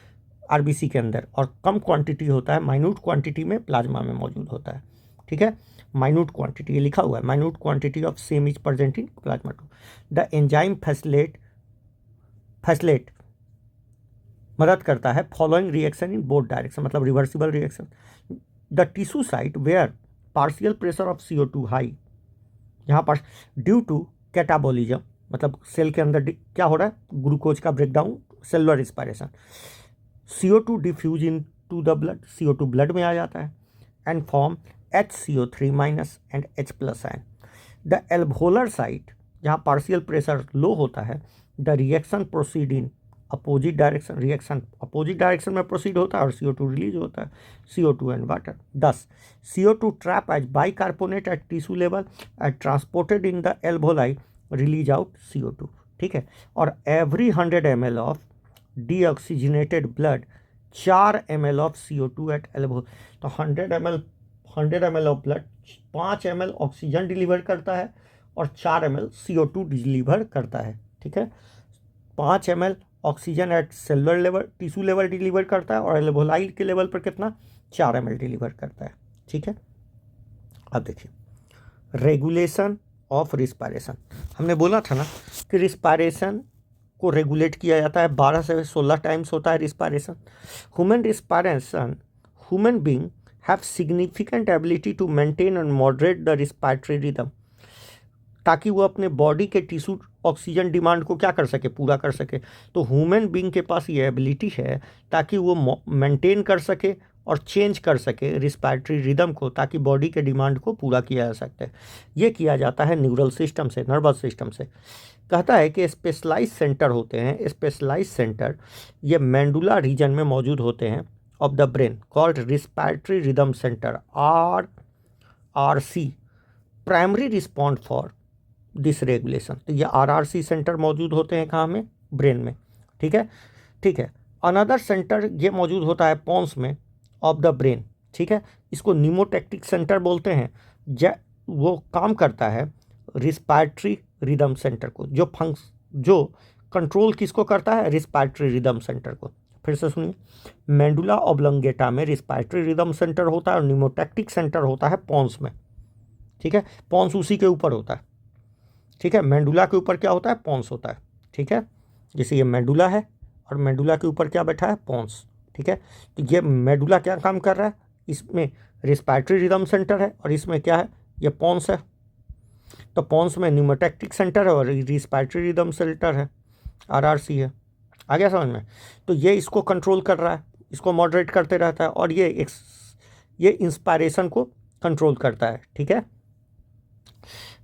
RBC के अंदर और कम क्वांटिटी होता है, माइन्यूट क्वांटिटी में प्लाज्मा में मौजूद होता है। ठीक है, माइन्यूट क्वांटिटी, ये लिखा हुआ है, minute quantity of same is present in plasma too. The enzyme facilitate मदद करता है following reaction in both direction, मतलब reversible reaction. The tissue site where partial pressure of CO2 high, यहाँ पर ड्यू टू कैटाबोलिज्म, मतलब cell के अंदर क्या हो रहा है? ग्लूकोज का breakdown, cellular respiration. CO2 diffuse into the blood, CO2 blood में आ जाता है and form HCO3- and H+ ion. The alveolar site, जहाँ पार्शियल प्रेशर लो होता है, the reaction proceed in opposite direction, reaction opposite direction में proceed होता है और CO2 रिलीज होता है, CO2 and water. 10 CO2 trap as bicarbonate at tissue level and transported in the alveoli release out CO2। ठीक है, और every 100 ml of deoxygenated blood 4 ml of CO2 at alveo. तो 100 ml of blood 5 ml oxygen deliver करता है और 4 ml CO2 deliver करता है। ठीक है, 5 ml oxygen at cellular level, tissue level deliver करता है और एल्वोलाई के लेवल पर कितना? 4 ml डिलीवर करता है। ठीक है, अब देखिए रेगुलेशन ऑफ रिस्पायरेशन। हमने बोला था ना कि रिस्पायरेशन को रेगुलेट किया जाता है, 12 से 16 टाइम्स होता है respiration. Human being have significant ability to maintain and moderate the respiratory rhythm, ताकि वो अपने बॉडी के टिश्यू ऑक्सीजन डिमांड को क्या कर सके, पूरा कर सके। तो ह्यूमन बींग के पास ये एबिलिटी है ताकि वो मेंटेन कर सके और चेंज कर सके रिस्पायरेटरी रिदम को, ताकि बॉडी के डिमांड को पूरा किया जा सकता है। ये किया जाता है न्यूरल सिस्टम से, नर्वस सिस्टम से। कहता है कि स्पेशलाइज सेंटर होते हैं, स्पेशलाइज सेंटर ये मेंडुला रीजन में मौजूद होते हैं of the brain, called respiratory rhythm centre, RRC, primary respond for this regulation. तो ये RRC सेंटर मौजूद होते हैं कहाँ में, ब्रेन में। ठीक है, ठीक है। अनदर सेंटर ये मौजूद होता है पोन्स में ऑफ द ब्रेन। ठीक है, इसको निमोटेक्टिक सेंटर बोलते हैं। वो काम करता है रिस्पायरेटरी रिदम सेंटर को, जो कंट्रोल किसको करता है, रिस्पायरेटरी रिदम सेंटर को। फिर से सुनिए, मेंडुला ऑब्लंगेटा में रिस्पायरेटरी रिदम सेंटर होता है और निमोटेक्टिक सेंटर होता है पोन्स में। ठीक है, पोन्स उसी के ऊपर होता है। ठीक है, मेंडुला के ऊपर क्या होता है, पोन्स होता है। ठीक है, जैसे ये मेंडुला है और मेंडुला के ऊपर क्या बैठा है, पोन्स। ठीक है, तो ये मेंडुला क्या काम कर रहा है, इसमें रिस्पायरेटरी रिदम सेंटर है और इसमें क्या है, ये पोन्स है। तो पोन्स में न्यूमोटेक्टिक सेंटर है और रिस्पायरेटरी रिदम सेंटर है, RRC है। आ गया समझ में। तो ये इसको कंट्रोल कर रहा है, इसको मॉडरेट करते रहता है और ये इंस्पायरेशन को कंट्रोल करता है। ठीक है,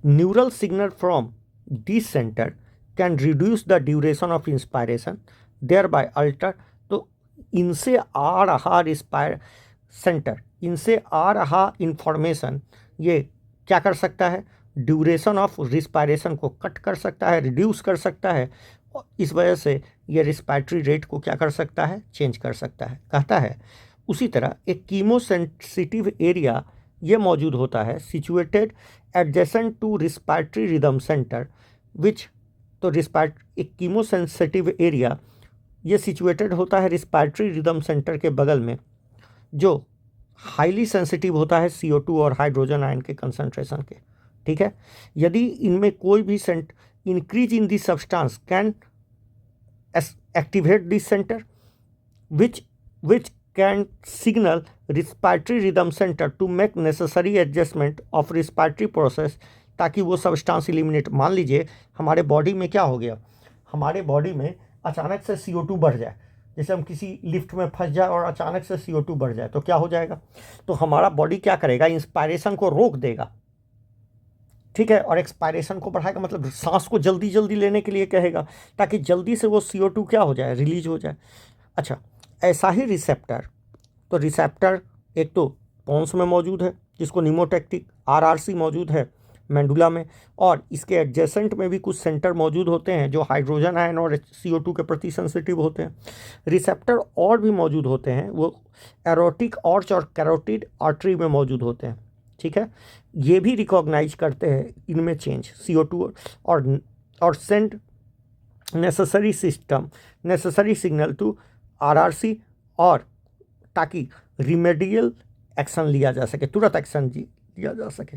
neural signal from this centre can reduce the duration of inspiration, thereby alter. तो इनसे आ रहा इनसे आ रहा इंफॉर्मेशन ये क्या कर सकता है, ड्यूरेशन ऑफ रिस्पायरेशन को कट कर सकता है, रिड्यूस कर सकता है। इस वजह से ये रिस्पायरेटरी रेट को क्या कर सकता है, चेंज कर सकता है। कहता है उसी तरह एक कीमोसेंसिटिव एरिया ये मौजूद होता है, situated adjacent to respiratory rhythm centre which. तो एक कीमोसेंसिटिव एरिया ये सिचुएटेड होता है रिस्पायरेटरी रिदम सेंटर के बगल में, जो हाईली सेंसिटिव होता है CO2 और हाइड्रोजन आयन के कंसंट्रेशन के। ठीक है, यदि इनमें कोई भी increase in this substance can activate this centre which can signal respiratory rhythm center to make necessary adjustment of respiratory process, ताकि वो सब्सटेंस एलिमिनेट। मान लीजिए हमारे बॉडी में क्या हो गया, हमारे बॉडी में अचानक से CO2 बढ़ जाए, जैसे हम किसी लिफ्ट में फंस जाए और अचानक से CO2 बढ़ जाए तो क्या हो जाएगा, तो हमारा बॉडी क्या करेगा, इंस्पायरेशन को रोक देगा। ठीक है, और एक्सपायरेशन को बढ़ाएगा, मतलब सांस को जल्दी जल्दी लेने के लिए कहेगा, ताकि जल्दी से वो CO2 क्या हो जाए, रिलीज हो जाए। अच्छा, ऐसा ही रिसेप्टर, तो रिसेप्टर एक तो पोन्स में मौजूद है जिसको निमोटेक्टिक RRC मौजूद है मेंडुला में, और इसके एडजेसेंट में भी कुछ सेंटर मौजूद होते हैं जो हाइड्रोजन आयन और CO2 के प्रति सेंसिटिव होते हैं। रिसेप्टर और भी मौजूद होते हैं, वो एरोटिक आर्च और कैरोटिड आर्टरी में मौजूद होते हैं। ठीक है, ये भी रिकॉग्नाइज करते हैं इनमें चेंज CO2 और send necessary signal to RRC, और ताकि रिमेडियल एक्शन लिया जा सके, तुरंत एक्शन लिया जा सके।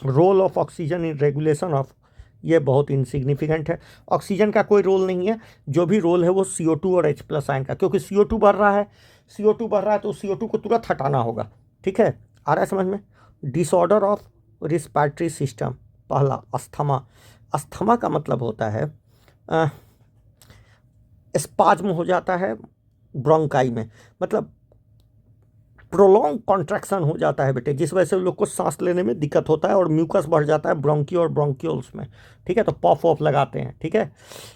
Role of oxygen in regulation of, ये बहुत इनसिग्निफिकेंट है। ऑक्सीजन का कोई रोल नहीं है, जो भी रोल है वो CO2 और H+ आयन का, क्योंकि CO2 बढ़ रहा है तो CO2 को तुरंत हटाना होगा। ठीक है, आ रहा है समझ में। डिसऑर्डर ऑफ रिस्पायरेटरी सिस्टम, पहला अस्थमा। अस्थमा का मतलब होता है स्पाज्म हो जाता है ब्रोंकाई में, मतलब प्रोलॉन्ग कॉन्ट्रैक्शन हो जाता है बेटे, जिस वजह से लोग को सांस लेने में दिक्कत होता है और म्यूकस बढ़ जाता है ब्रोंकी और ब्रोंक्यूल्स में। ठीक है, तो पफ ऑफ लगाते हैं। ठीक है,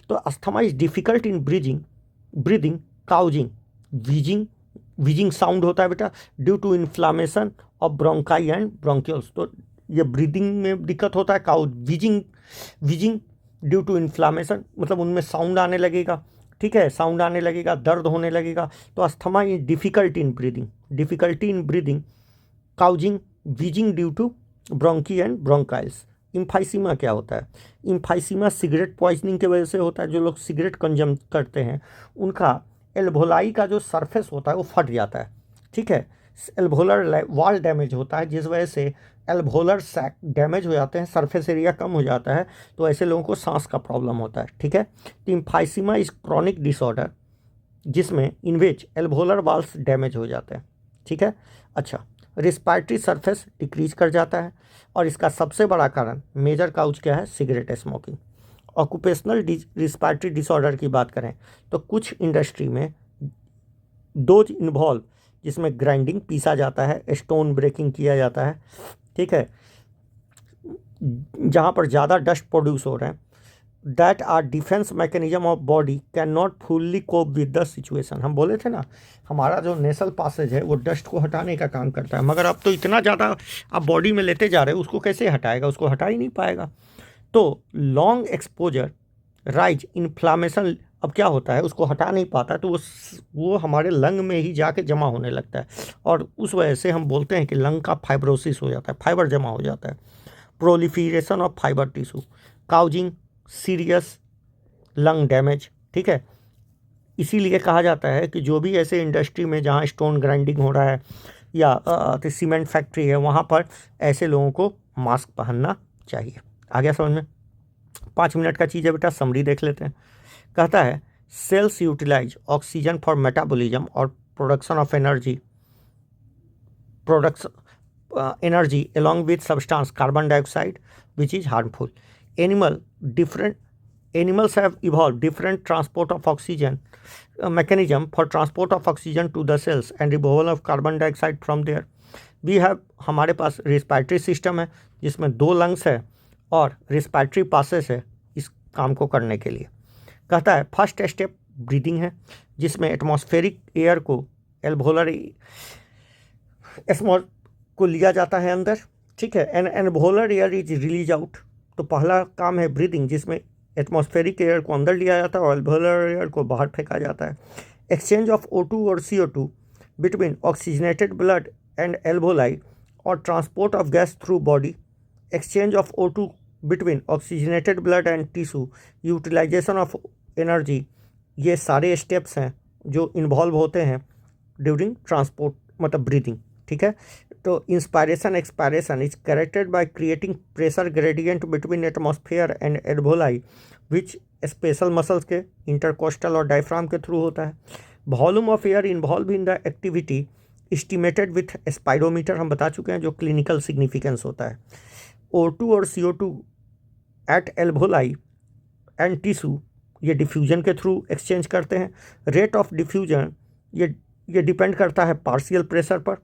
तो asthma is difficult in breathing causing wheezing sound होता है बेटा, due to inflammation of bronchi and bronchioles. तो ये ब्रीदिंग में दिक्कत होता है, वीजिंग ड्यू टू इन्फ्लामेशन, मतलब उनमें साउंड आने लगेगा। ठीक है, साउंड आने लगेगा, दर्द होने लगेगा। तो asthma is difficulty in breathing causing wheezing due to bronchi and bronchioles. Emphysema क्या होता है, इम्फाइसीमा सिगरेट पॉइजनिंग की वजह से होता है। जो लोग सिगरेट कंज्यूम करते हैं उनका एल्वोलाई का जो सरफेस होता है वो फट जाता है। ठीक है, एल्वोलर वॉल डैमेज होता है, जिस वजह से एल्वोलर सैक डैमेज हो जाते हैं, सरफेस एरिया कम हो जाता है, तो ऐसे लोगों को सांस का प्रॉब्लम होता है। ठीक है, तो इम्फाइसीमा इज क्रॉनिक डिसऑर्डर जिसमें इन विच एल्वोलर वॉल्स डैमेज हो जाते हैं। ठीक है, अच्छा, रिस्पायरेटरी सरफेस डिक्रीज कर जाता है, और इसका सबसे बड़ा कारण मेजर काउज क्या है, cigarette smoking. Occupational respiratory disorder की बात करें तो कुछ इंडस्ट्री में डोज इन्वॉल्व, जिसमें ग्राइंडिंग पीसा जाता है, स्टोन ब्रेकिंग किया जाता है, ठीक है, जहाँ पर ज़्यादा डस्ट प्रोड्यूस हो रहे हैं, that are defence mechanism of body can not fully cope with the situation. हम बोले थे ना, हमारा जो नेसल पासेज है वो डस्ट को हटाने का काम करता है, मगर अब तो इतना ज़्यादा आप बॉडी में लेते जा रहे हो, उसको कैसे हटाएगा, उसको हटा ही नहीं पाएगा। तो लॉन्ग एक्सपोजर राइज इन्फ्लामेशन, अब क्या होता है, उसको हटा नहीं पाता, तो वो हमारे लंग में ही जाके जमा होने लगता है, और उस वजह से हम बोलते हैं कि लंग का फाइब्रोसिस हो जाता है, फाइबर जमा हो जाता है। Proliferation of fibre tissue causing serious lung damage. ठीक है, इसीलिए कहा जाता है कि जो भी ऐसे इंडस्ट्री में जहाँ स्टोन ग्राइंडिंग हो रहा है या सीमेंट फैक्ट्री है, वहाँ पर ऐसे लोगों को मास्क पहनना चाहिए। आ गया समझ में? 5 मिनट का चीज़ है बेटा, समरी देख लेते हैं। कहता है cells utilise oxygen for metabolism और production of energy along with substance carbon dioxide which is harmful. Animals have evolved different transport of oxygen mechanism for transport of oxygen to the cells and removal of carbon dioxide from there. We have, हमारे पास respiratory system है जिसमें 2 lungs है और respiratory passes है इस काम को करने के लिए। कहता है फर्स्ट स्टेप ब्रीदिंग है, जिसमें एटमॉस्फेरिक एयर को एल्वोलर एस्मोर को लिया जाता है अंदर। ठीक है, and alveolar air is release out. तो पहला काम है ब्रीदिंग, जिसमें एटमॉस्फेरिक एयर को अंदर लिया जाता है और एल्वोलर एयर को बाहर फेंका जाता है। एक्सचेंज ऑफ O2 और CO2 between oxygenated blood and alveoli और transport of gas through body. Exchange of O2 between oxygenated blood and tissue, utilisation of energy, ये सारे स्टेप्स हैं जो इन्वॉल्व होते हैं ड्यूरिंग ट्रांसपोर्ट, मतलब ब्रीदिंग। ठीक है, तो inspiration expiration is corrected by creating pressure gradient between atmosphere and alveoli which special muscles के इंटरकोस्टल और डायफ्राम के थ्रू होता है। Volume of air involve in the activity estimated with spirometer, हम बता चुके हैं, जो क्लिनिकल सिग्निफिकेंस होता है। O2 और CO2 at alveoli and tissue, ये डिफ्यूजन के थ्रू एक्सचेंज करते हैं। रेट ऑफ डिफ्यूजन ये डिपेंड करता है पार्शियल प्रेशर पर।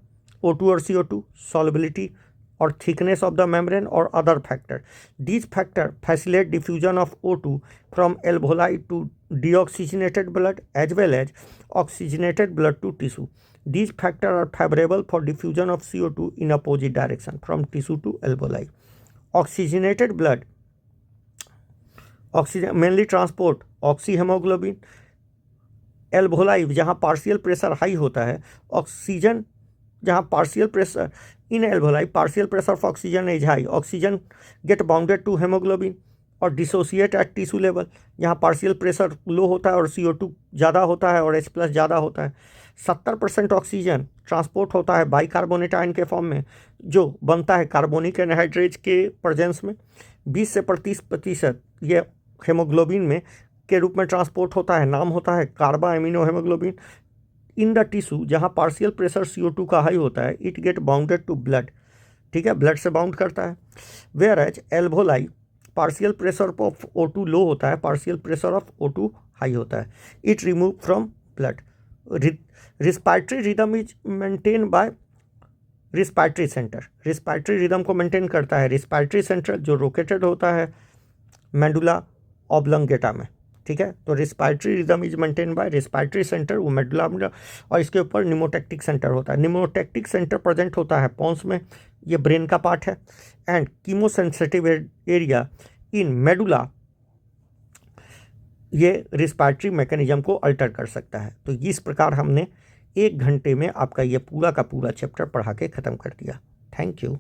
O2 और CO2 सॉल्युबिलिटी और थिकनेस ऑफ द मेम्ब्रेन और other factor, these factor facilitate diffusion of O2 from alveoli to deoxygenated blood as well as oxygenated blood to tissue. These factors are favorable for diffusion of CO2 in opposite direction from tissue to alveoli. Oxygenated blood, oxygen mainly transport oxyhemoglobin. Alveoli जहाँ partial pressure high होता है, oxygen जहाँ partial pressure in alveoli partial pressure of oxygen is high, oxygen get bounded to haemoglobin और dissociate at tissue level, जहाँ partial pressure low होता है और CO2 ज़्यादा होता है और H+ ज़्यादा होता है। 70% ऑक्सीजन ट्रांसपोर्ट होता है बाइकार्बोनेट आयन के फॉर्म में, जो बनता है कार्बोनिक एनहाइड्रेट के प्रेजेंस में। 20 से 30% ये हेमोग्लोबिन में के रूप में ट्रांसपोर्ट होता है, नाम होता है carbamino haemoglobin. In the tissue जहाँ पार्शियल प्रेशर CO2 का हाई होता है, it get bounded to blood. ठीक है, ब्लड से बाउंड करता है। Whereas alveoli partial pressure of O2 low होता है, partial pressure of O2 high होता है, it remove from blood. Respiratory rhythm is maintain by respiratory centre, respiratory rhythm को मेंटेन करता है रिस्पायरेटरी सेंटर, जो लोकेटेड होता है मेडुला ऑब्लंगेटा में। ठीक है, तो respiratory rhythm is maintain by respiratory centre, वो मेडुला, और इसके ऊपर निमोटेक्टिक सेंटर होता है। निमोटेक्टिक सेंटर प्रेजेंट होता है पोन्स में, ये ब्रेन का पार्ट है। And chemosensitive area in medulla, ये रिस्पायरेटरी मैकेनिज्म को अल्टर कर सकता है। तो इस प्रकार हमने 1 घंटे में आपका ये पूरा का पूरा चैप्टर पढ़ा के ख़त्म कर दिया। Thank you.